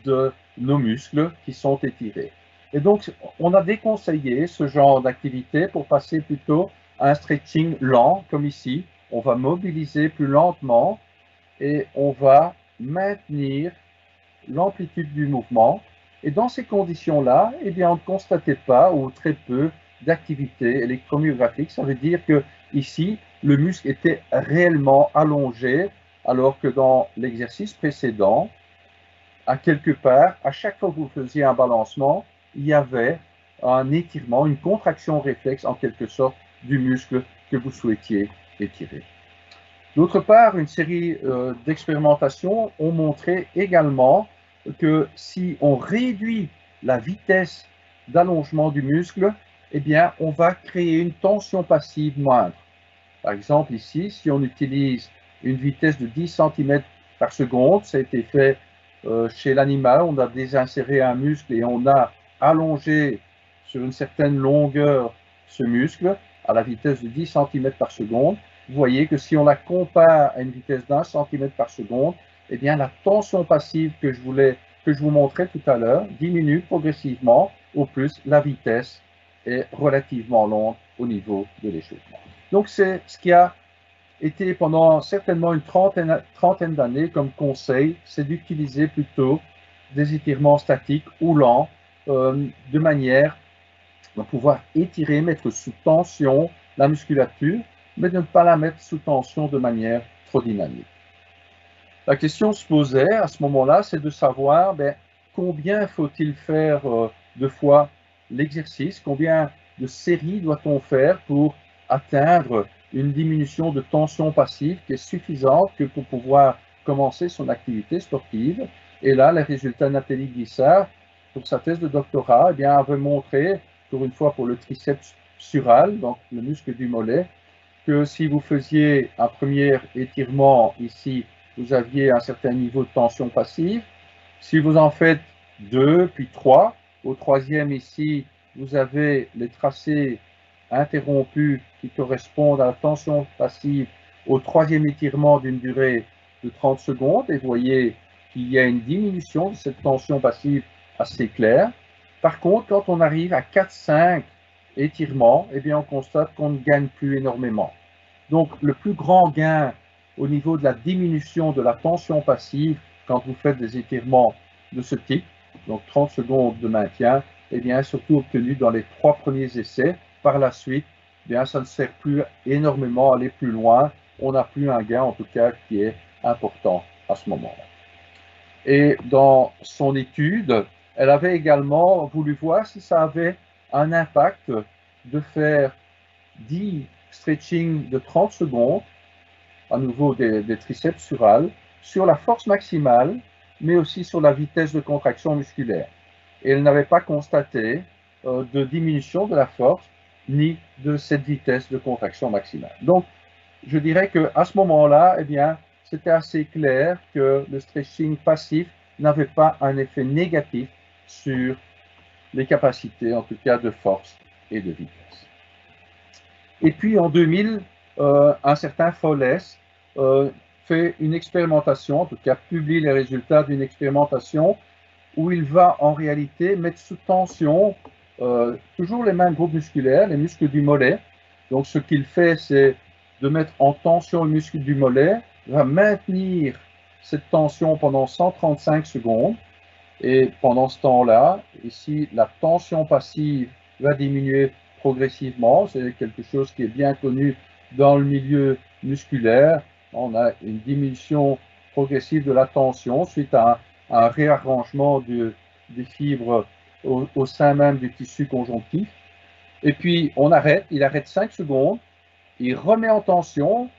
de nos muscles qui sont étirés. Et donc, on a déconseillé ce genre d'activité pour passer plutôt à un stretching lent, comme ici. On va mobiliser plus lentement et on va maintenir l'amplitude du mouvement. Et dans ces conditions-là, eh bien, on ne constatait pas ou très peu d'activité électromyographique. Ça veut dire que ici, le muscle était réellement allongé, alors que dans l'exercice précédent, à quelque part, à chaque fois que vous faisiez un balancement, il y avait un étirement, une contraction réflexe en quelque sorte du muscle que vous souhaitiez étirer. D'autre part, une série d'expérimentations ont montré également que si on réduit la vitesse d'allongement du muscle, eh bien, on va créer une tension passive moindre. Par exemple, ici, si on utilise une vitesse de 10 cm par seconde, ça a été fait chez l'animal, on a désinséré un muscle et on a allongé sur une certaine longueur ce muscle. à la vitesse de 10 cm par seconde, vous voyez que si on la compare à une vitesse d'1 cm par seconde, eh bien la tension passive que je vous montrais tout à l'heure diminue progressivement. Au plus, la vitesse est relativement lente au niveau de l'échauffement. Donc c'est ce qui a été pendant certainement une trentaine d'années comme conseil, c'est d'utiliser plutôt des étirements statiques ou lents de manière à pouvoir étirer, mettre sous tension la musculature, mais de ne pas la mettre sous tension de manière trop dynamique. La question se posait à ce moment-là, c'est de savoir combien faut-il faire de fois l'exercice, combien de séries doit-on faire pour atteindre une diminution de tension passive qui est suffisante que pour pouvoir commencer son activité sportive. Et là, les résultats de Nathalie Guissard, pour sa thèse de doctorat, avaient montré, pour une fois pour le triceps sural, donc le muscle du mollet, que si vous faisiez un premier étirement ici, vous aviez un certain niveau de tension passive. Si vous en faites 2, puis 3, au troisième ici, vous avez les tracés interrompus qui correspondent à la tension passive au troisième étirement d'une durée de 30 secondes. Et vous voyez qu'il y a une diminution de cette tension passive assez claire. Par contre, quand on arrive à 4-5 étirements, on constate qu'on ne gagne plus énormément. Donc, le plus grand gain au niveau de la diminution de la tension passive quand vous faites des étirements de ce type, donc 30 secondes de maintien, surtout obtenu dans les 3 premiers essais. Par la suite, ça ne sert plus énormément à aller plus loin. On n'a plus un gain, en tout cas, qui est important à ce moment-là. Et dans son étude, elle avait également voulu voir si ça avait un impact de faire 10 stretching de 30 secondes, à nouveau des triceps surales, sur la force maximale, mais aussi sur la vitesse de contraction musculaire. Et elle n'avait pas constaté de diminution de la force, ni de cette vitesse de contraction maximale. Donc, je dirais qu'à ce moment-là, c'était assez clair que le stretching passif n'avait pas un effet négatif sur les capacités, en tout cas de force et de vitesse. Et puis en 2000, un certain Fowles fait une expérimentation, en tout cas publie les résultats d'une expérimentation où il va en réalité mettre sous tension toujours les mêmes groupes musculaires, les muscles du mollet. Donc ce qu'il fait, c'est de mettre en tension le muscle du mollet, va maintenir cette tension pendant 135 secondes. Et pendant ce temps-là, ici, la tension passive va diminuer progressivement. C'est quelque chose qui est bien connu dans le milieu musculaire. On a une diminution progressive de la tension suite à un réarrangement des fibres au sein même du tissu conjonctif. Et puis, il arrête 5 secondes, il remet en tension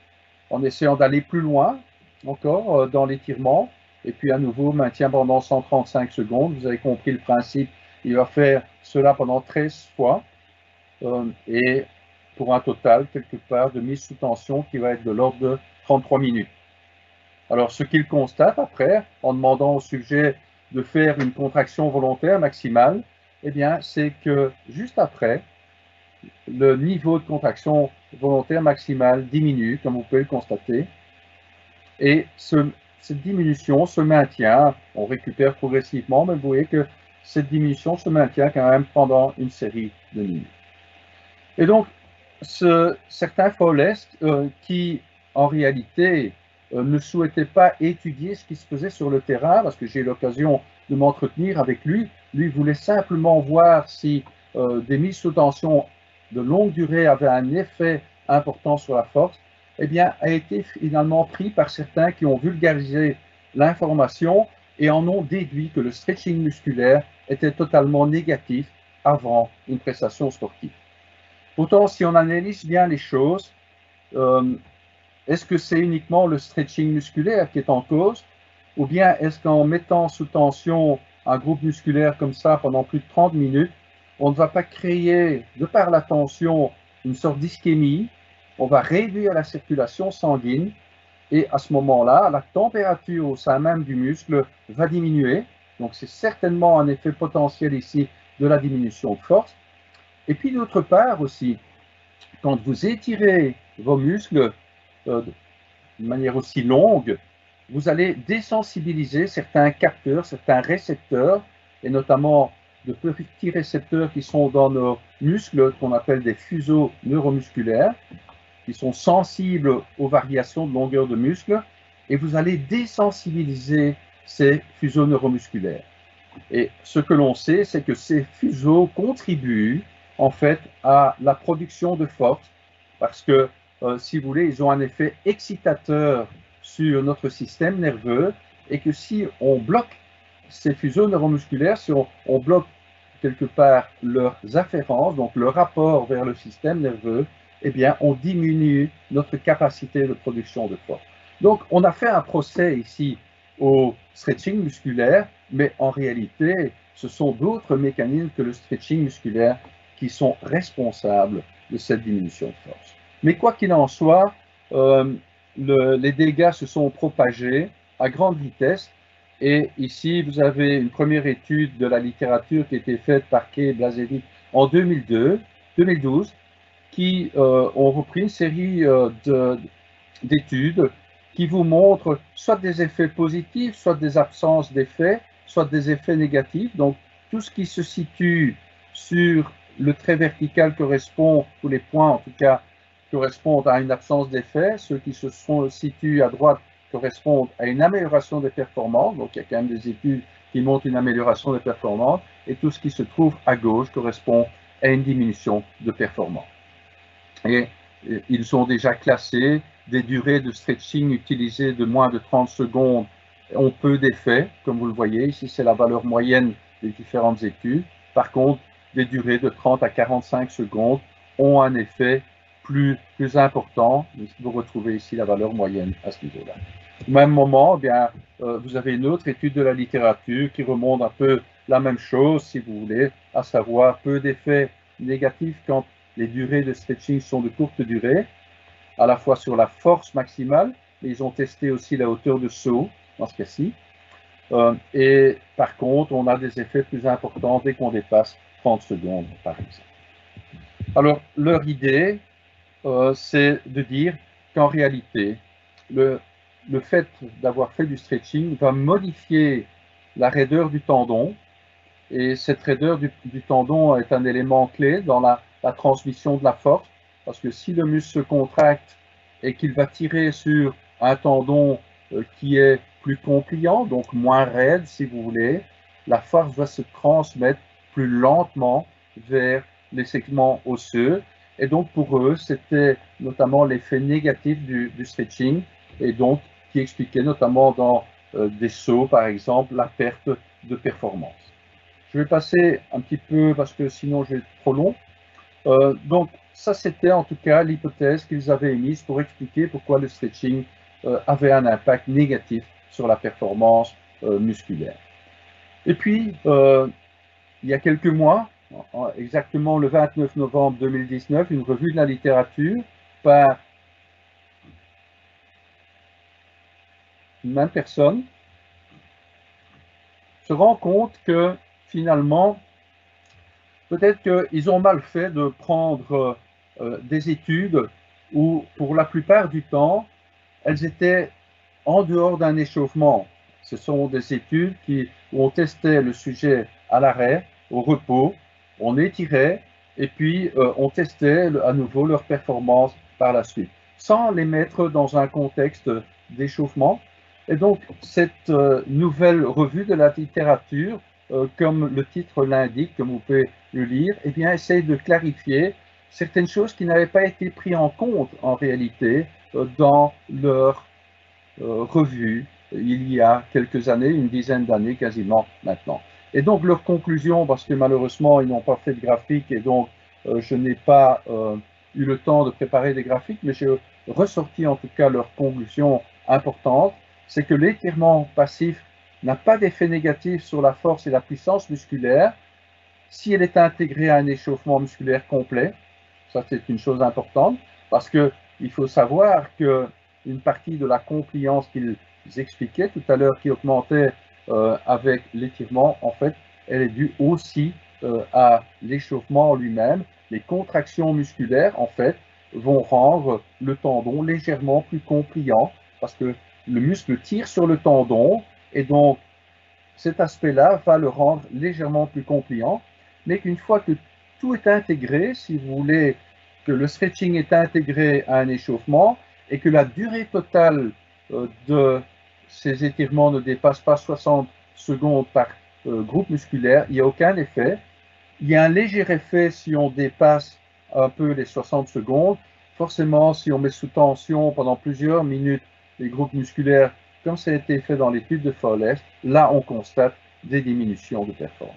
en essayant d'aller plus loin encore dans l'étirement. Et puis à nouveau, maintien pendant 135 secondes. Vous avez compris le principe. Il va faire cela pendant 13 fois. Et pour un total, quelque part, de mise sous tension qui va être de l'ordre de 33 minutes. Alors, ce qu'il constate après, en demandant au sujet de faire une contraction volontaire maximale, c'est que juste après, le niveau de contraction volontaire maximale diminue, comme vous pouvez le constater. Et cette diminution se maintient, on récupère progressivement, mais vous voyez que cette diminution se maintient quand même pendant une série de minutes. Et donc, certains Fowles qui, en réalité, ne souhaitait pas étudier ce qui se faisait sur le terrain, parce que j'ai eu l'occasion de m'entretenir avec lui. Lui voulait simplement voir si des mises sous tension de longue durée avaient un effet important sur la force, a été finalement pris par certains qui ont vulgarisé l'information et en ont déduit que le stretching musculaire était totalement négatif avant une prestation sportive. Pourtant, si on analyse bien les choses, est-ce que c'est uniquement le stretching musculaire qui est en cause, ou bien est-ce qu'en mettant sous tension un groupe musculaire comme ça pendant plus de 30 minutes, on ne va pas créer, de par la tension, une sorte d'ischémie, on va réduire la circulation sanguine, et à ce moment-là, la température au sein même du muscle va diminuer. Donc c'est certainement un effet potentiel ici de la diminution de force. Et puis d'autre part aussi, quand vous étirez vos muscles de manière aussi longue, vous allez désensibiliser certains capteurs, certains récepteurs, et notamment de petits récepteurs qui sont dans nos muscles, qu'on appelle des fuseaux neuromusculaires, qui sont sensibles aux variations de longueur de muscle, et vous allez désensibiliser ces fuseaux neuromusculaires. Et ce que l'on sait, c'est que ces fuseaux contribuent en fait à la production de force, parce que, si vous voulez, ils ont un effet excitateur sur notre système nerveux, et que si on bloque ces fuseaux neuromusculaires, si on bloque quelque part leurs afférences, donc le rapport vers le système nerveux, eh bien, on diminue notre capacité de production de force. Donc, on a fait un procès ici au stretching musculaire, mais en réalité, ce sont d'autres mécanismes que le stretching musculaire qui sont responsables de cette diminution de force. Mais quoi qu'il en soit, les dégâts se sont propagés à grande vitesse. Et ici, vous avez une première étude de la littérature qui a été faite par Kay et Blažević en 2012, qui ont repris une série d'études qui vous montrent soit des effets positifs, soit des absences d'effets, soit des effets négatifs. Donc, tout ce qui se situe sur le trait vertical correspond, tous les points en tout cas, correspondent à une absence d'effet. Ceux qui se situent à droite correspondent à une amélioration des performances. Donc, il y a quand même des études qui montrent une amélioration des performances. Et tout ce qui se trouve à gauche correspond à une diminution de performance. Et ils ont déjà classé des durées de stretching utilisées de moins de 30 secondes ont peu d'effet, comme vous le voyez. Ici, c'est la valeur moyenne des différentes études. Par contre, des durées de 30 à 45 secondes ont un effet plus important. Vous retrouvez ici la valeur moyenne à ce niveau-là. Au même moment, eh bien, vous avez une autre étude de la littérature qui remonte un peu la même chose, si vous voulez, à savoir peu d'effets négatifs quand les durées de stretching sont de courte durée, à la fois sur la force maximale, mais ils ont testé aussi la hauteur de saut, dans ce cas-ci. Et par contre, on a des effets plus importants dès qu'on dépasse 30 secondes, par exemple. Alors, leur idée, c'est de dire qu'en réalité, le fait d'avoir fait du stretching va modifier la raideur du tendon, et cette raideur du tendon est un élément clé dans la transmission de la force, parce que si le muscle se contracte et qu'il va tirer sur un tendon qui est plus compliant, donc moins raide si vous voulez, la force va se transmettre plus lentement vers les segments osseux. Et donc pour eux, c'était notamment l'effet négatif du stretching, et donc qui expliquait notamment dans des sauts par exemple la perte de performance. Je vais passer un petit peu parce que sinon je vais être trop long. Donc ça c'était en tout cas l'hypothèse qu'ils avaient émise pour expliquer pourquoi le stretching avait un impact négatif sur la performance musculaire. Et puis il y a quelques mois, exactement le 29 novembre 2019, une revue de la littérature par une même personne se rend compte que finalement, peut-être qu'ils ont mal fait de prendre des études où, pour la plupart du temps, elles étaient en dehors d'un échauffement. Ce sont des études où on testait le sujet à l'arrêt, au repos, on étirait, et puis on testait à nouveau leur performance par la suite, sans les mettre dans un contexte d'échauffement. Et donc, cette nouvelle revue de la littérature, comme le titre l'indique, comme vous pouvez le lire, eh bien, essaye de clarifier certaines choses qui n'avaient pas été prises en compte en réalité dans leur revue il y a quelques années, une dizaine d'années quasiment maintenant. Et donc leur conclusion, parce que malheureusement ils n'ont pas fait de graphique et donc je n'ai pas eu le temps de préparer des graphiques, mais j'ai ressorti en tout cas leur conclusion importante, c'est que l'étirement passif n'a pas d'effet négatif sur la force et la puissance musculaire si elle est intégrée à un échauffement musculaire complet. Ça, c'est une chose importante, parce qu'il faut savoir qu'une partie de la compliance qu'ils expliquaient tout à l'heure, qui augmentait avec l'étirement, en fait, elle est due aussi à l'échauffement lui-même. les contractions musculaires, en fait, vont rendre le tendon légèrement plus compliant parce que le muscle tire sur le tendon et donc cet aspect-là va le rendre légèrement plus compliant, mais qu'une fois que tout est intégré, si vous voulez que le stretching est intégré à un échauffement et que la durée totale de ces étirements ne dépasse pas 60 secondes par groupe musculaire, il n'y a aucun effet. Il y a un léger effet si on dépasse un peu les 60 secondes. Forcément, si on met sous tension pendant plusieurs minutes les groupes musculaires, comme ça a été fait dans l'étude de Fowles, là on constate des diminutions de performance.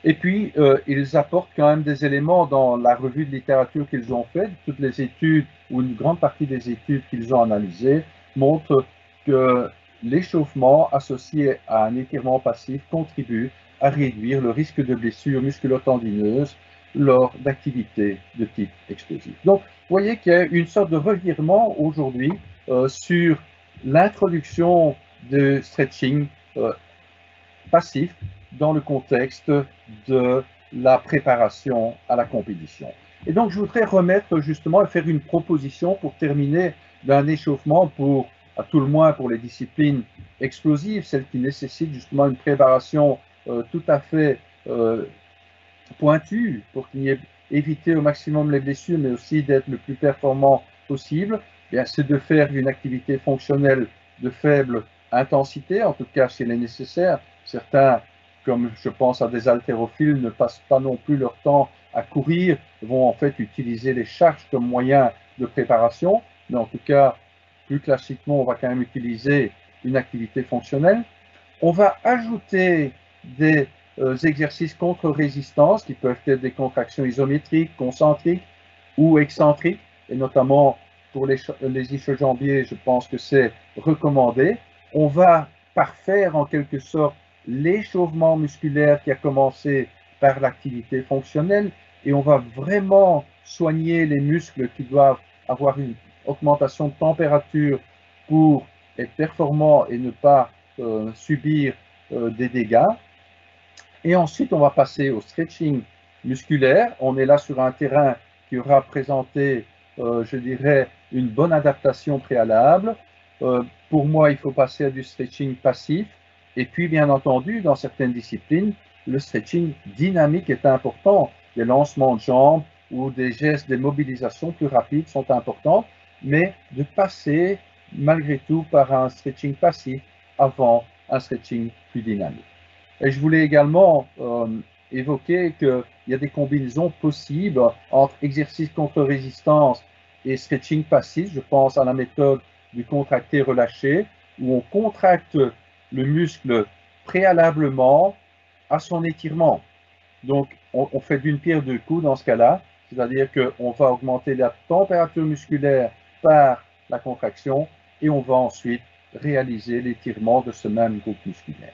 Et puis, ils apportent quand même des éléments dans la revue de littérature qu'ils ont faite. Toutes les études, ou une grande partie des études qu'ils ont analysées, montrent que l'échauffement associé à un étirement passif contribue à réduire le risque de blessures musculo-tendineuses lors d'activités de type explosif. Donc, vous voyez qu'il y a une sorte de revirement aujourd'hui sur l'introduction de stretching passif dans le contexte de la préparation à la compétition. Et donc, je voudrais remettre justement et faire une proposition pour terminer d'un échauffement pour, à tout le moins pour les disciplines explosives, celles qui nécessitent justement une préparation tout à fait pointue pour qu'il y ait éviter au maximum les blessures, mais aussi d'être le plus performant possible. C'est de faire une activité fonctionnelle de faible intensité, en tout cas si elle est nécessaire. Certains, comme je pense à des haltérophiles, ne passent pas non plus leur temps à courir, vont en fait utiliser les charges comme moyen de préparation, mais en tout cas, plus classiquement, on va quand même utiliser une activité fonctionnelle. On va ajouter des exercices contre résistance qui peuvent être des contractions isométriques, concentriques ou excentriques, et notamment pour les ischio-jambiers, je pense que c'est recommandé. On va parfaire en quelque sorte l'échauffement musculaire qui a commencé par l'activité fonctionnelle et on va vraiment soigner les muscles qui doivent avoir une augmentation de température pour être performants et ne pas subir des dégâts. Et ensuite, on va passer au stretching musculaire. On est là sur un terrain qui aura présenté, je dirais, une bonne adaptation préalable. Pour moi, il faut passer à du stretching passif. Et puis, bien entendu, dans certaines disciplines, le stretching dynamique est important. Les lancements de jambes ou des gestes, des mobilisations plus rapides sont importants, mais de passer malgré tout par un stretching passif avant un stretching plus dynamique. Et je voulais également évoquer qu'il y a des combinaisons possibles entre exercice contre résistance et stretching passif. Je pense à la méthode du contracté-relâché, où on contracte le muscle préalablement à son étirement. Donc, on fait d'une pierre deux coups dans ce cas-là, c'est-à-dire qu'on va augmenter la température musculaire par la contraction et on va ensuite réaliser l'étirement de ce même groupe musculaire.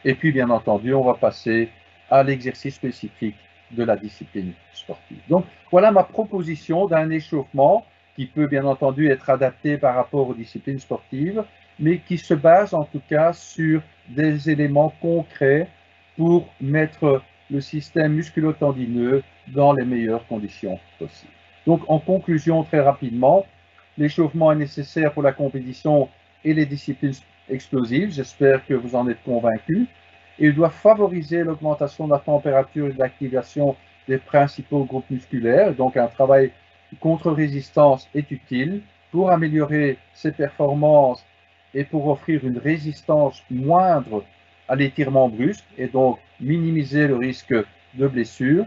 Et puis, bien entendu, on va passer à l'exercice spécifique de la discipline sportive. Donc, voilà ma proposition d'un échauffement qui peut, bien entendu, être adapté par rapport aux disciplines sportives, mais qui se base en tout cas sur des éléments concrets pour mettre le système musculo-tendineux dans les meilleures conditions possibles. Donc, en conclusion, très rapidement, l'échauffement est nécessaire pour la compétition et les disciplines explosives. J'espère que vous en êtes convaincus. Il doit favoriser l'augmentation de la température et de l'activation des principaux groupes musculaires. Donc, un travail contre-résistance est utile pour améliorer ses performances et pour offrir une résistance moindre à l'étirement brusque et donc minimiser le risque de blessure.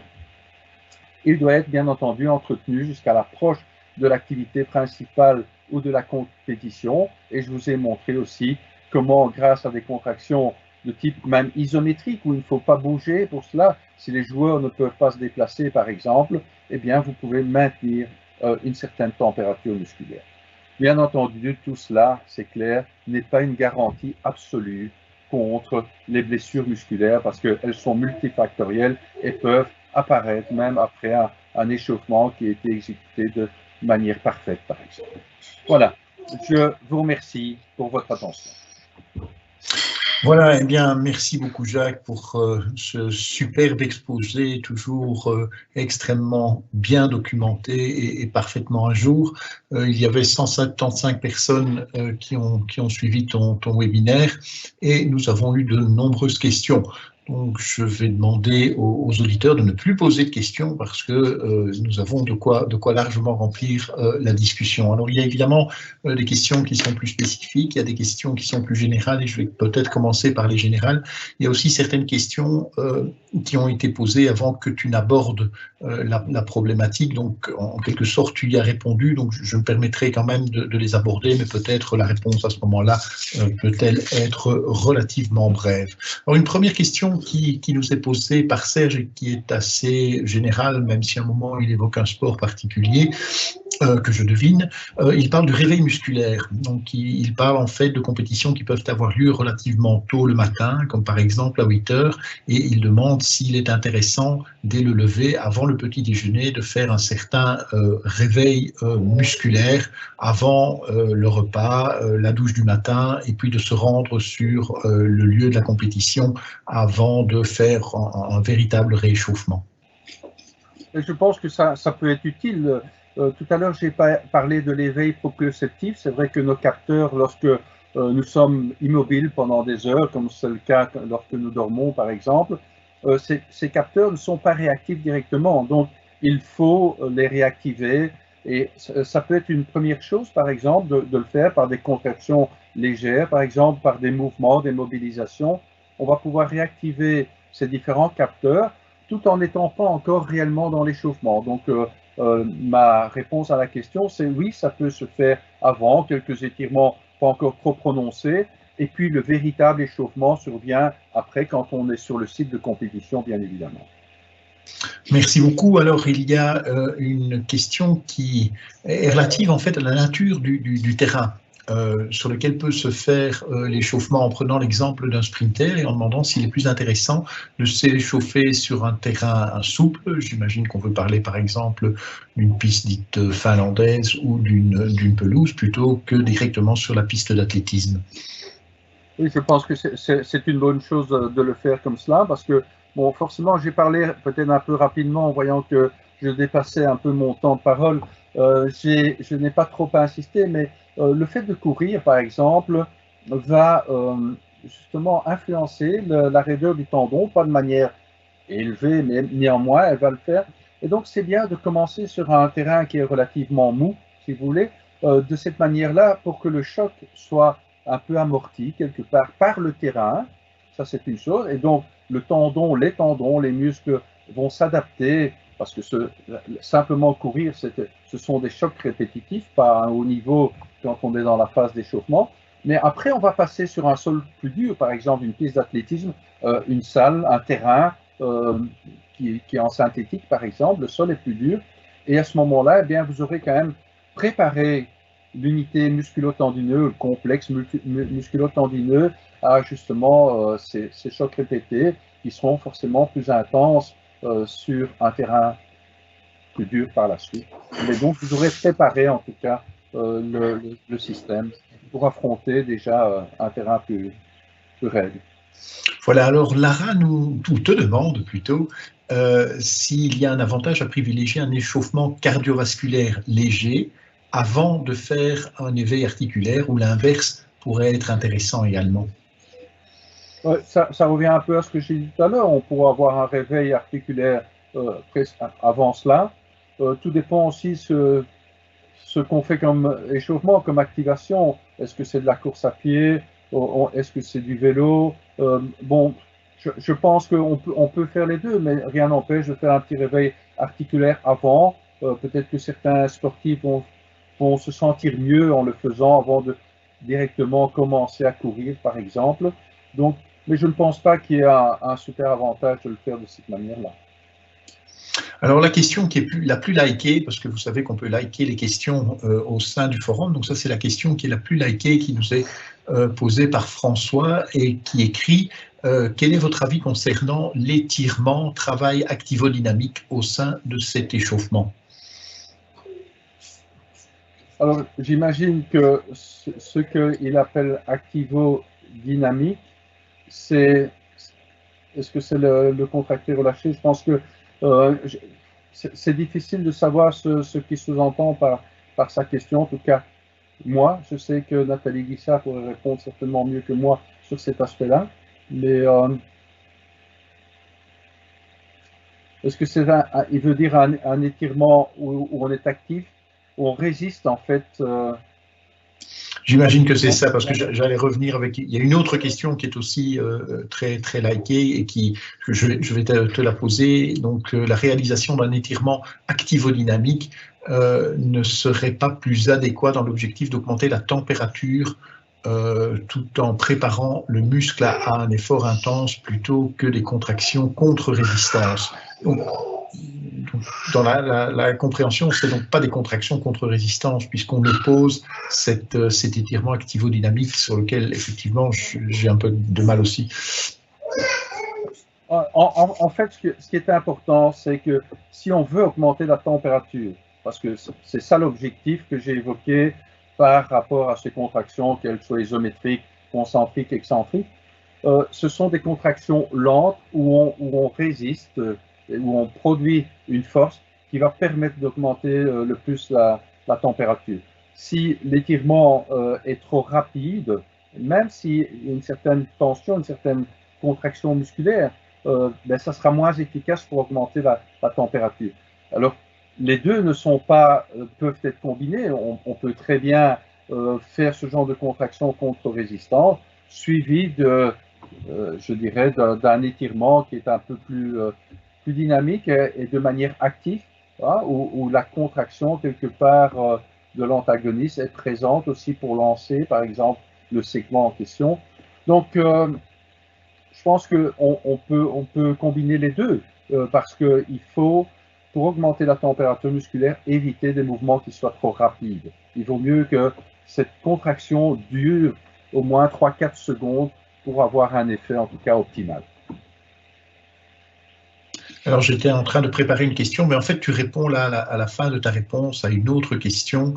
Il doit être bien entendu entretenu jusqu'à l'approche de l'activité principale ou de la compétition. Et je vous ai montré aussi comment, grâce à des contractions de type même isométrique, où il ne faut pas bouger pour cela, si les joueurs ne peuvent pas se déplacer par exemple, eh bien vous pouvez maintenir une certaine température musculaire. Bien entendu, tout cela, c'est clair, n'est pas une garantie absolue contre les blessures musculaires parce qu'elles sont multifactorielles et peuvent apparaître même après un échauffement qui a été exécuté de manière parfaite, par exemple. Voilà, je vous remercie pour votre attention. Voilà, eh bien, merci beaucoup Jacques pour ce superbe exposé, toujours extrêmement bien documenté et parfaitement à jour. Il y avait 175 personnes qui ont suivi ton webinaire et nous avons eu de nombreuses questions. Donc, je vais demander aux auditeurs de ne plus poser de questions parce que nous avons de quoi largement remplir la discussion. Alors, il y a évidemment des questions qui sont plus spécifiques, il y a des questions qui sont plus générales et je vais peut-être commencer par les générales. Il y a aussi certaines questions qui ont été posées avant que tu n'abordes la problématique, donc en quelque sorte tu y as répondu, donc je me permettrai quand même de les aborder, mais peut-être la réponse à ce moment-là peut-elle être relativement brève. Alors une première question qui nous est posée par Serge et qui est assez générale, même si à un moment il évoque un sport particulier, que je devine, il parle du réveil musculaire. Donc, il parle en fait de compétitions qui peuvent avoir lieu relativement tôt le matin, comme par exemple à 8 heures, et il demande s'il est intéressant, dès le lever, avant le petit déjeuner, de faire un certain réveil musculaire avant le repas, la douche du matin, et puis de se rendre sur le lieu de la compétition avant de faire un véritable réchauffement. Je pense que ça peut être utile. Tout à l'heure, j'ai parlé de l'éveil proprioceptif. C'est vrai que nos capteurs, lorsque nous sommes immobiles pendant des heures, comme c'est le cas lorsque nous dormons, par exemple, ces capteurs ne sont pas réactifs directement. Donc, il faut les réactiver. Et ça peut être une première chose, par exemple, de le faire par des contractions légères, par exemple, par des mouvements, des mobilisations. On va pouvoir réactiver ces différents capteurs tout en n'étant pas encore réellement dans l'échauffement. Donc, ma réponse à la question, c'est oui, ça peut se faire avant, quelques étirements pas encore trop prononcés, et puis le véritable échauffement survient après, quand on est sur le site de compétition, bien évidemment. Merci beaucoup. Alors, il y a une question qui est relative en fait à la nature du terrain. Sur lequel peut se faire l'échauffement en prenant l'exemple d'un sprinter et en demandant s'il est plus intéressant de s'échauffer sur un terrain souple. J'imagine qu'on peut parler par exemple d'une piste dite finlandaise ou d'une pelouse plutôt que directement sur la piste d'athlétisme. Oui, je pense que c'est une bonne chose de le faire comme cela parce que, bon, forcément, j'ai parlé peut-être un peu rapidement en voyant que je dépassais un peu mon temps de parole. Je n'ai pas trop insisté, mais le fait de courir, par exemple, va justement influencer la raideur du tendon, pas de manière élevée, mais néanmoins, elle va le faire. Et donc, c'est bien de commencer sur un terrain qui est relativement mou, si vous voulez, de cette manière-là, pour que le choc soit un peu amorti quelque part par le terrain. Ça, c'est une chose. Et donc, les tendons, les muscles vont s'adapter parce que simplement courir, ce sont des chocs répétitifs, pas à un haut niveau quand on est dans la phase d'échauffement. Mais après, on va passer sur un sol plus dur, par exemple une piste d'athlétisme, une salle, un terrain qui est en synthétique, par exemple. Le sol est plus dur. Et à ce moment-là, eh bien, vous aurez quand même préparé l'unité musculo-tendineux, le complexe musculo-tendineux à justement ces chocs répétés qui seront forcément plus intenses sur un terrain plus dur par la suite. Mais donc, vous aurez préparé en tout cas le système pour affronter déjà un terrain plus raide. Voilà, alors Lara te demande plutôt s'il y a un avantage à privilégier un échauffement cardiovasculaire léger avant de faire un éveil articulaire ou l'inverse pourrait être intéressant également. Ouais, ça revient un peu à ce que j'ai dit tout à l'heure. On pourra avoir un réveil articulaire avant cela. Tout dépend aussi ce qu'on fait comme échauffement, comme activation. Est-ce que c'est de la course à pied? Est-ce que c'est du vélo? Bon, je pense qu'on peut faire les deux, mais rien n'empêche de faire un petit réveil articulaire avant. Peut-être que certains sportifs vont se sentir mieux en le faisant avant de directement commencer à courir, par exemple. Donc, mais je ne pense pas qu'il y ait un super avantage de le faire de cette manière-là. Alors la question qui est la plus likée, parce que vous savez qu'on peut liker les questions au sein du forum, donc ça c'est la question qui est la plus likée, qui nous est posée par François et qui écrit quel est votre avis concernant l'étirement, travail activo-dynamique au sein de cet échauffement? Alors, j'imagine que ce qu'il appelle activo-dynamique, est-ce que c'est le contracté relâché? Je pense que c'est difficile de savoir ce qui sous-entend par sa question. En tout cas, moi, je sais que Nathalie Guissard pourrait répondre certainement mieux que moi sur cet aspect-là. Mais est-ce que il veut dire un étirement où on est actif, où on résiste en fait J'imagine que c'est ça, parce que j'allais revenir avec. Il y a une autre question qui est aussi très très likée et que je vais te la poser. Donc, la réalisation d'un étirement activodynamique ne serait pas plus adéquat dans l'objectif d'augmenter la température tout en préparant le muscle à un effort intense plutôt que des contractions contre résistance. Donc, dans la compréhension, ce n'est donc pas des contractions contre résistance, puisqu'on oppose cet étirement activodynamique sur lequel, effectivement, j'ai un peu de mal aussi. En fait, ce qui est important, c'est que si on veut augmenter la température, parce que c'est ça l'objectif que j'ai évoqué par rapport à ces contractions, qu'elles soient isométriques, concentriques, excentriques, ce sont des contractions lentes où on résiste, où on produit une force qui va permettre d'augmenter le plus la température. Si l'étirement est trop rapide, même s'il y a une certaine tension, une certaine contraction musculaire, ben, ça sera moins efficace pour augmenter la température. Alors, les deux ne sont pas, peuvent être combinés. On peut très bien faire ce genre de contraction contre résistance, suivi de, je dirais, d'un étirement qui est un peu plus dynamique et de manière active, hein, où la contraction quelque part de l'antagoniste est présente aussi pour lancer, par exemple, le segment en question. Donc, je pense qu'on peut combiner les deux parce qu'il faut, pour augmenter la température musculaire, éviter des mouvements qui soient trop rapides. Il vaut mieux que cette contraction dure au moins 3-4 secondes pour avoir un effet, en tout cas, optimal. Alors, j'étais en train de préparer une question, mais en fait, tu réponds là à la fin de ta réponse à une autre question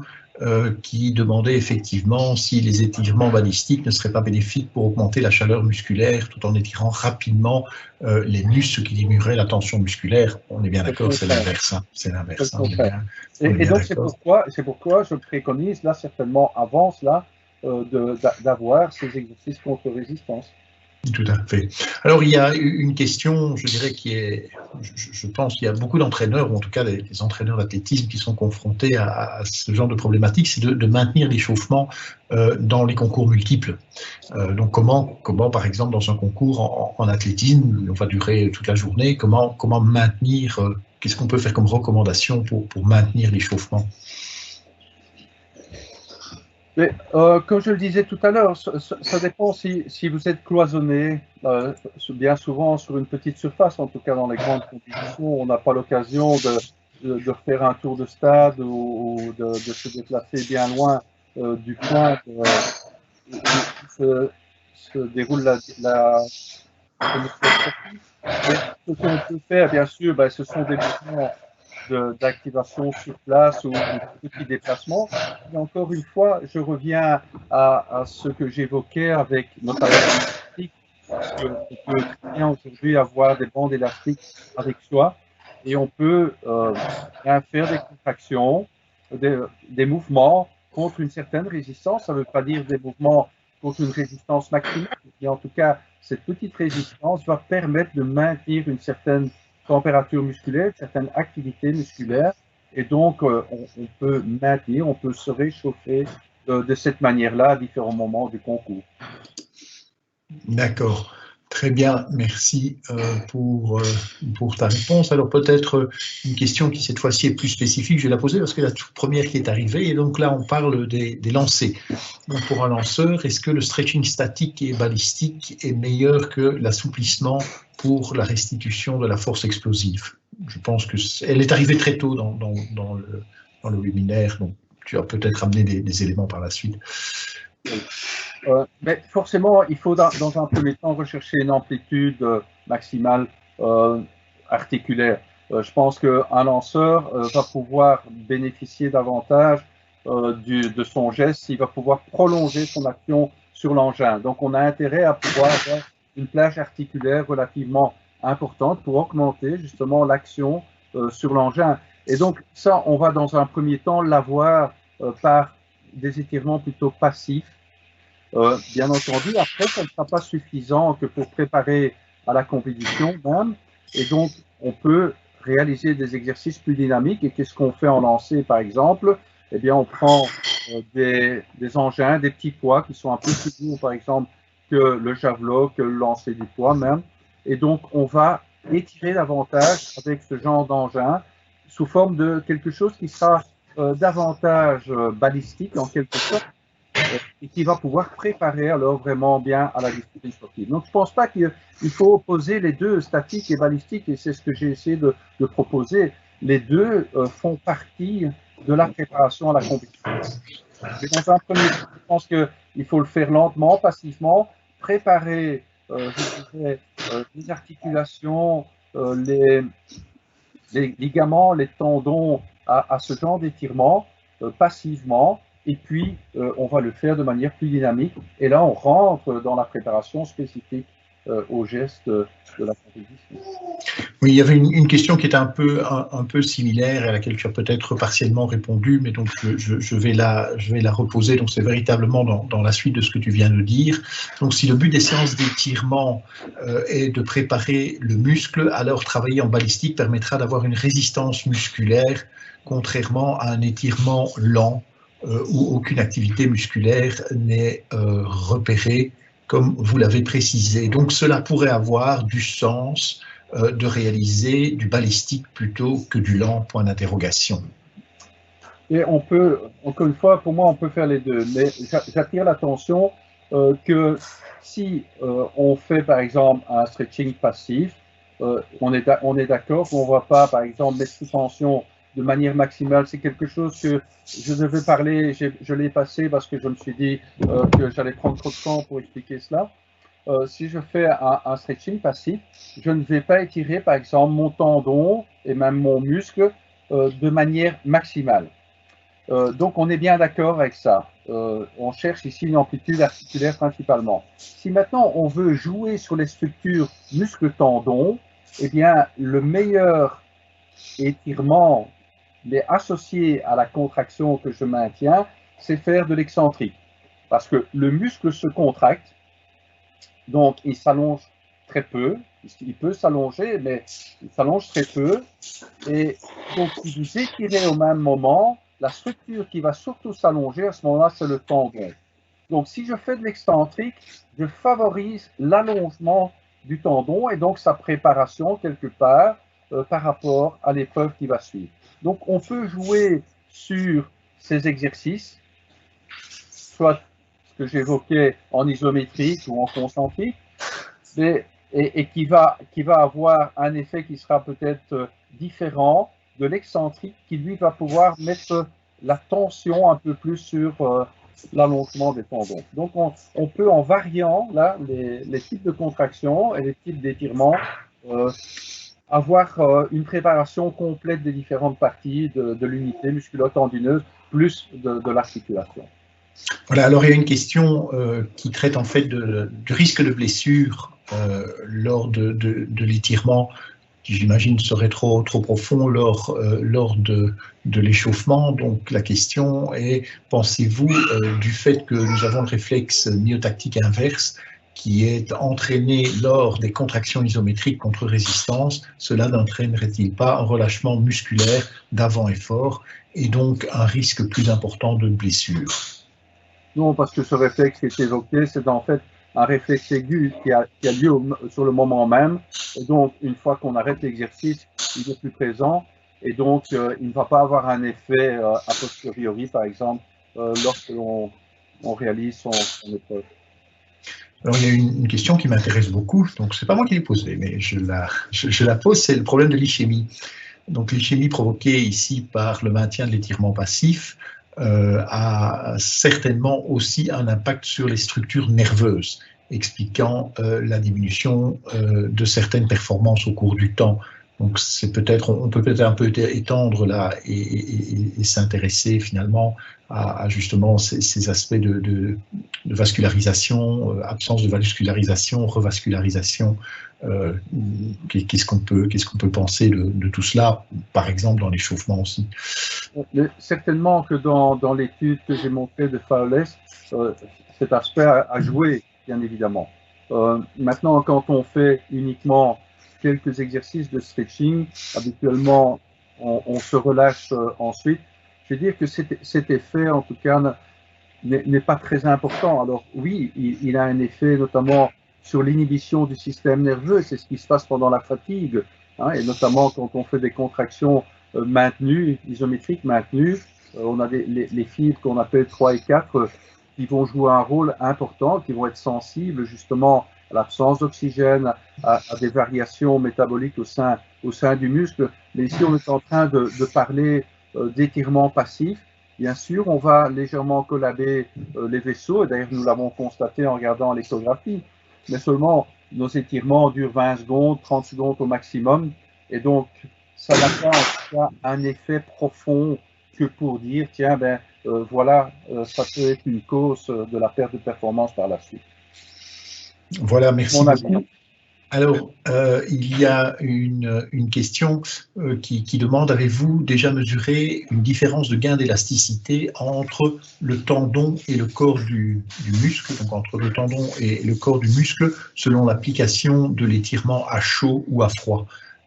qui demandait effectivement si les étirements balistiques ne seraient pas bénéfiques pour augmenter la chaleur musculaire tout en étirant rapidement les muscles, ce qui diminuerait la tension musculaire. On est bien d'accord, c'est l'inverse. Hein. C'est l'inverse. Hein. Et donc, c'est pourquoi je préconise là, certainement, avant cela, d'avoir ces exercices contre résistance. Tout à fait. Alors, il y a une question, je dirais, qui est, je pense qu'il y a beaucoup d'entraîneurs, ou en tout cas des entraîneurs d'athlétisme qui sont confrontés à ce genre de problématique, c'est de maintenir l'échauffement dans les concours multiples. Donc, comment, par exemple, dans un concours en athlétisme, on va durer toute la journée, comment maintenir, qu'est-ce qu'on peut faire comme recommandation pour maintenir l'échauffement ? Mais, comme je le disais tout à l'heure, ça dépend si vous êtes cloisonné, bien souvent sur une petite surface, en tout cas dans les grandes compétitions, on n'a pas l'occasion de faire un tour de stade ou de se déplacer bien loin du point où se déroule la ce qu'on peut faire, bien sûr, ben, ce sont des mouvements d'activation sur place ou de petits déplacements. Et encore une fois, je reviens à ce que j'évoquais avec notamment l'élastique, parce qu'on peut très bien aujourd'hui avoir des bandes élastiques avec soi et on peut faire des contractions, des mouvements contre une certaine résistance. Ça ne veut pas dire des mouvements contre une résistance maximale, mais en tout cas, cette petite résistance va permettre de maintenir une certaine température musculaire, une certaine activité musculaire, et donc on peut maintenir, on peut se réchauffer de cette manière-là à différents moments du concours. D'accord. Très bien, merci pour ta réponse. Alors peut-être une question qui cette fois-ci est plus spécifique, je vais la poser parce que la toute première qui est arrivée, et donc là on parle des lancers. Donc pour un lanceur, est-ce que le stretching statique et balistique est meilleur que l'assouplissement pour la restitution de la force explosive? Je pense qu'elle est arrivée très tôt dans le webinaire, donc tu as peut-être amené des éléments par la suite. Mais forcément, il faut dans un premier temps rechercher une amplitude maximale articulaire. Je pense qu'un lanceur va pouvoir bénéficier davantage de son geste, il va pouvoir prolonger son action sur l'engin. Donc on a intérêt à pouvoir avoir une plage articulaire relativement importante pour augmenter justement l'action sur l'engin. Et donc ça, on va dans un premier temps l'avoir par des étirements plutôt passifs. Bien entendu, après, ça ne sera pas suffisant que pour préparer à la compétition même. Et donc, on peut réaliser des exercices plus dynamiques. Et qu'est-ce qu'on fait en lancer, par exemple? Eh bien, on prend des engins, des petits poids qui sont un peu plus lourds, par exemple, que le javelot, que le lancer du poids même. Et donc, on va étirer davantage avec ce genre d'engin sous forme de quelque chose qui sera davantage balistique, en quelque sorte, et qui va pouvoir préparer alors vraiment bien à la discipline sportive. Donc, je ne pense pas qu'il faut opposer les deux, statique et balistique, et c'est ce que j'ai essayé de proposer. Les deux font partie de la préparation à la compétition. Mais dans un premier temps, je pense qu'il faut le faire lentement, passivement, préparer je dirais, les articulations, les ligaments, les tendons à ce genre d'étirement passivement. Et puis, on va le faire de manière plus dynamique. Et là, on rentre dans la préparation spécifique aux gestes de la compétition. Oui, il y avait une question qui était un peu similaire, à laquelle tu as peut-être partiellement répondu, mais donc je vais la reposer. Donc, c'est véritablement dans la suite de ce que tu viens de dire. Donc, si le but des séances d'étirement est de préparer le muscle, alors travailler en balistique permettra d'avoir une résistance musculaire, contrairement à un étirement lent, où aucune activité musculaire n'est repérée, comme vous l'avez précisé. Donc cela pourrait avoir du sens de réaliser du balistique plutôt que du lent, point d'interrogation. Et on peut, encore une fois, pour moi, on peut faire les deux. Mais j'attire l'attention que si on fait, par exemple, un stretching passif, on est d'accord qu'on ne va pas, par exemple, mettre sous tension de manière maximale. C'est quelque chose que je devais parler, je l'ai passé parce que je me suis dit que j'allais prendre trop de temps pour expliquer cela. Si je fais un stretching passif, je ne vais pas étirer, par exemple, mon tendon et même mon muscle de manière maximale. Donc, on est bien d'accord avec ça. On cherche ici une amplitude articulaire principalement. Si maintenant on veut jouer sur les structures muscle-tendon, eh bien, le meilleur étirement, mais associé à la contraction que je maintiens, c'est faire de l'excentrique. Parce que le muscle se contracte, donc il s'allonge très peu. Il peut s'allonger, mais il s'allonge très peu. Et donc, si vous étirez au même moment, la structure qui va surtout s'allonger à ce moment-là, c'est le tendon. Donc, si je fais de l'excentrique, je favorise l'allongement du tendon et donc sa préparation quelque part par rapport à l'épreuve qui va suivre. Donc, on peut jouer sur ces exercices, soit ce que j'évoquais en isométrique ou en concentrique, et qui va avoir un effet qui sera peut-être différent de l'excentrique, qui lui va pouvoir mettre la tension un peu plus sur l'allongement des tendons. Donc, on peut, en variant là, les types de contractions et les types d'étirements, avoir une préparation complète des différentes parties de l'unité musculo-tendineuse, plus de l'articulation. Voilà, alors il y a une question qui traite en fait du risque de blessure lors de l'étirement, qui j'imagine serait trop profond lors de l'échauffement. Donc la question est, pensez-vous du fait que nous avons le réflexe myotactique inverse qui est entraîné lors des contractions isométriques contre résistance, cela n'entraînerait-il pas un relâchement musculaire d'avant-effort et donc un risque plus important de blessure? Non, parce que ce réflexe qui est évoqué, c'est en fait un réflexe aigu qui a lieu sur le moment même. Et donc, une fois qu'on arrête l'exercice, il n'est plus présent. Et donc, il ne va pas avoir un effet a posteriori, par exemple, lorsque l'on réalise son épreuve. Alors, il y a une question qui m'intéresse beaucoup. Donc, c'est pas moi qui l'ai posée, mais je la pose, c'est le problème de l'ischémie. Donc, l'ischémie provoquée ici par le maintien de l'étirement passif a certainement aussi un impact sur les structures nerveuses, expliquant la diminution de certaines performances au cours du temps. Donc c'est peut-être, on peut peut-être un peu étendre là et s'intéresser finalement à justement ces aspects de vascularisation, absence de vascularisation, revascularisation. Qu'est-ce qu'on peut penser de tout cela, par exemple dans l'échauffement aussi? Certainement que dans l'étude que j'ai montrée de Fowles, cet aspect a joué, bien évidemment. Maintenant, quand on fait uniquement quelques exercices de stretching, habituellement, on se relâche ensuite. Je veux dire que cet effet, en tout cas, n'est pas très important. Alors oui, il a un effet notamment sur l'inhibition du système nerveux, c'est ce qui se passe pendant la fatigue, hein, et notamment quand on fait des contractions maintenues, isométriques maintenues, on a les fibres qu'on appelle 3 et 4 qui vont jouer un rôle important, qui vont être sensibles justement à l'absence d'oxygène, à des variations métaboliques au sein du muscle. Mais ici, on est en train de parler d'étirement passif. Bien sûr, on va légèrement collaber les vaisseaux, et d'ailleurs nous l'avons constaté en regardant l'échographie, mais seulement nos étirements durent 20 secondes, 30 secondes au maximum, et donc ça n'a pas en tout cas un effet profond que pour dire, tiens, voilà, ça peut être une cause de la perte de performance par la suite. Voilà, merci beaucoup. Alors, il y a une question qui demande, avez-vous déjà mesuré une différence de gain d'élasticité entre le tendon et le corps du muscle, donc entre le tendon et le corps du muscle, selon l'application de l'étirement à chaud ou à froid?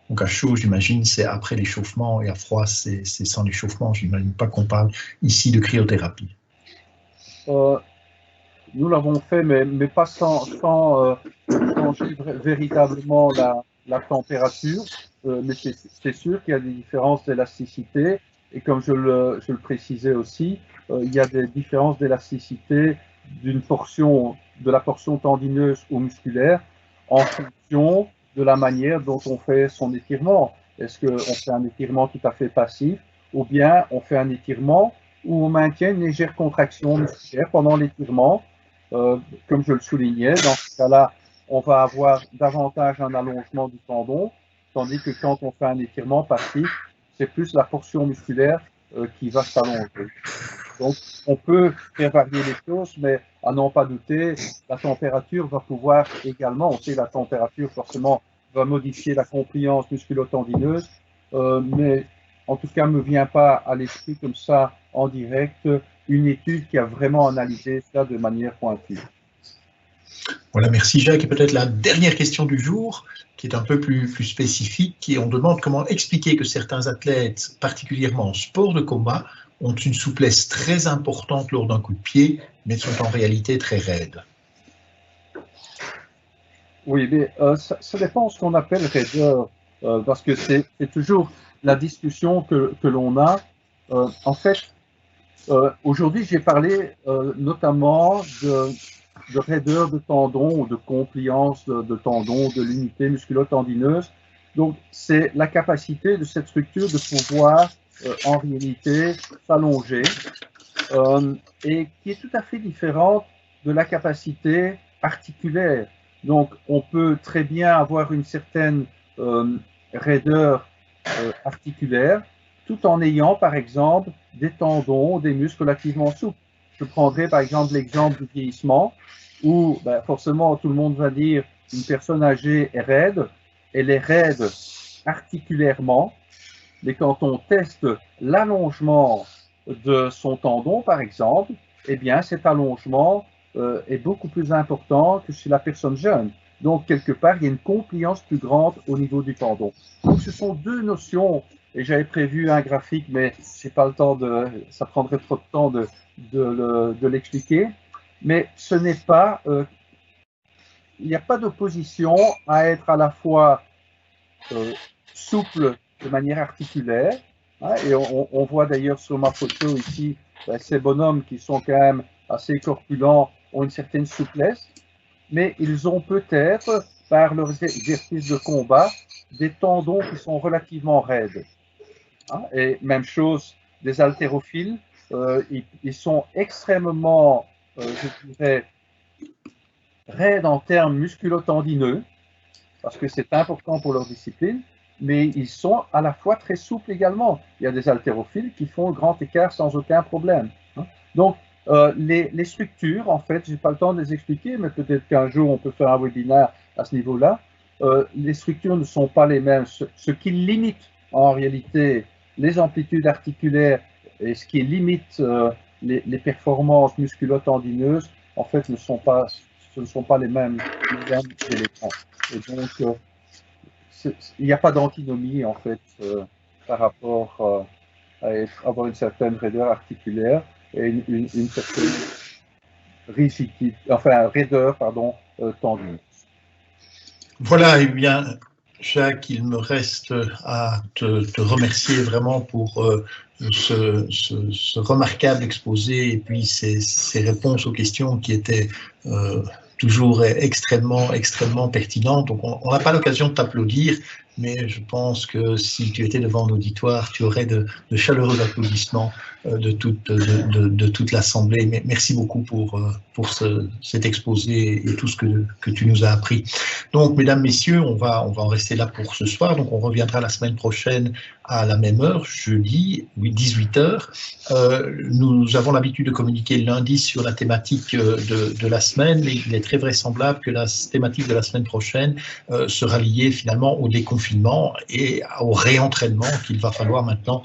Donc à chaud, j'imagine, c'est après l'échauffement, et à froid, c'est sans l'échauffement. Je n'imagine pas qu'on parle ici de cryothérapie. Nous l'avons fait, mais pas sans changer véritablement la température. Mais c'est sûr qu'il y a des différences d'élasticité. Et comme je le précisais aussi, il y a des différences d'élasticité de la portion tendineuse ou musculaire en fonction de la manière dont on fait son étirement. Est-ce qu'on fait un étirement tout à fait passif, ou bien on fait un étirement où on maintient une légère contraction musculaire pendant l'étirement? Comme je le soulignais, dans ce cas-là, on va avoir davantage un allongement du tendon, tandis que quand on fait un étirement passif, c'est plus la portion musculaire qui va s'allonger. Donc, on peut faire varier les choses, mais à n'en pas douter, la température va pouvoir également, on sait que la température forcément va modifier la compliance musculo-tendineuse, mais en tout cas, ne me vient pas à l'esprit comme ça en direct une étude qui a vraiment analysé ça de manière pointue. Voilà, merci Jacques. Et peut-être la dernière question du jour, qui est un peu plus spécifique, et on demande comment expliquer que certains athlètes, particulièrement en sport de combat, ont une souplesse très importante lors d'un coup de pied, mais sont en réalité très raides. Oui, mais ça dépend de ce qu'on appelle raideur, parce que c'est toujours la discussion que l'on a. En fait, aujourd'hui, j'ai parlé notamment de raideur de tendon ou de compliance de tendon, de l'unité musculo-tendineuse. Donc, c'est la capacité de cette structure de pouvoir en réalité s'allonger et qui est tout à fait différente de la capacité articulaire. Donc, on peut très bien avoir une certaine raideur articulaire tout en ayant, par exemple, des tendons, des muscles relativement souples. Je prendrai par exemple l'exemple du vieillissement où forcément tout le monde va dire une personne âgée est raide, elle est raide articulairement, mais quand on teste l'allongement de son tendon par exemple, eh bien cet allongement est beaucoup plus important que chez la personne jeune. Donc quelque part, il y a une compliance plus grande au niveau du tendon. Donc ce sont deux notions, et j'avais prévu un graphique, mais j'ai pas le temps ça prendrait trop de temps de l'expliquer. Mais ce n'est pas, il n'y a pas d'opposition à être à la fois souple de manière articulaire, hein, et on voit d'ailleurs sur ma photo ici, ces bonhommes qui sont quand même assez corpulents ont une certaine souplesse, mais ils ont peut-être, par leurs exercices de combat, des tendons qui sont relativement raides. Hein, et même chose des haltérophiles, ils sont extrêmement, je dirais, raides en termes musculo-tendineux, parce que c'est important pour leur discipline, mais ils sont à la fois très souples également. Il y a des haltérophiles qui font grand écart sans aucun problème. Donc, les structures, en fait, je n'ai pas le temps de les expliquer, mais peut-être qu'un jour on peut faire un webinaire à ce niveau-là. Les structures ne sont pas les mêmes. Ce qui limite en réalité les amplitudes articulaires et ce qui limite les performances musculo-tendineuses, en fait, ce ne sont pas les mêmes éléments. Et donc, il n'y a pas d'antinomie, en fait, par rapport à avoir une certaine raideur articulaire et une certaine rigidité, enfin, raideur, pardon, tendineuse. Voilà, eh bien, Jacques, il me reste à te remercier vraiment pour ce remarquable exposé et puis ces réponses aux questions qui étaient toujours extrêmement pertinentes. Donc, on n'a pas l'occasion de t'applaudir, mais je pense que si tu étais devant l'auditoire, tu aurais de chaleureux applaudissements de toute l'Assemblée. Mais merci beaucoup pour cet exposé et tout ce que tu nous as appris. Donc, mesdames, messieurs, on va en rester là pour ce soir. Donc, on reviendra la semaine prochaine à la même heure, jeudi, 18 h. Nous avons l'habitude de communiquer lundi sur la thématique de la semaine, mais il est très vraisemblable que la thématique de la semaine prochaine sera liée finalement au déconfinement et au réentraînement qu'il va falloir maintenant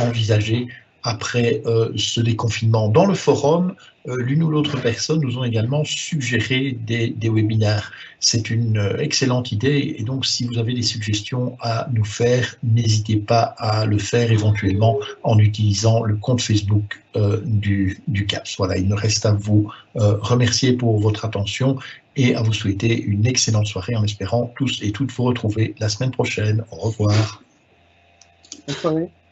envisager après ce déconfinement. Dans le forum, l'une ou l'autre personne nous ont également suggéré des webinaires. C'est une excellente idée et donc si vous avez des suggestions à nous faire, n'hésitez pas à le faire éventuellement en utilisant le compte Facebook du CAPS. Voilà, il me reste à vous remercier pour votre attention et à vous souhaiter une excellente soirée en espérant tous et toutes vous retrouver la semaine prochaine. Au revoir. Bonne soirée.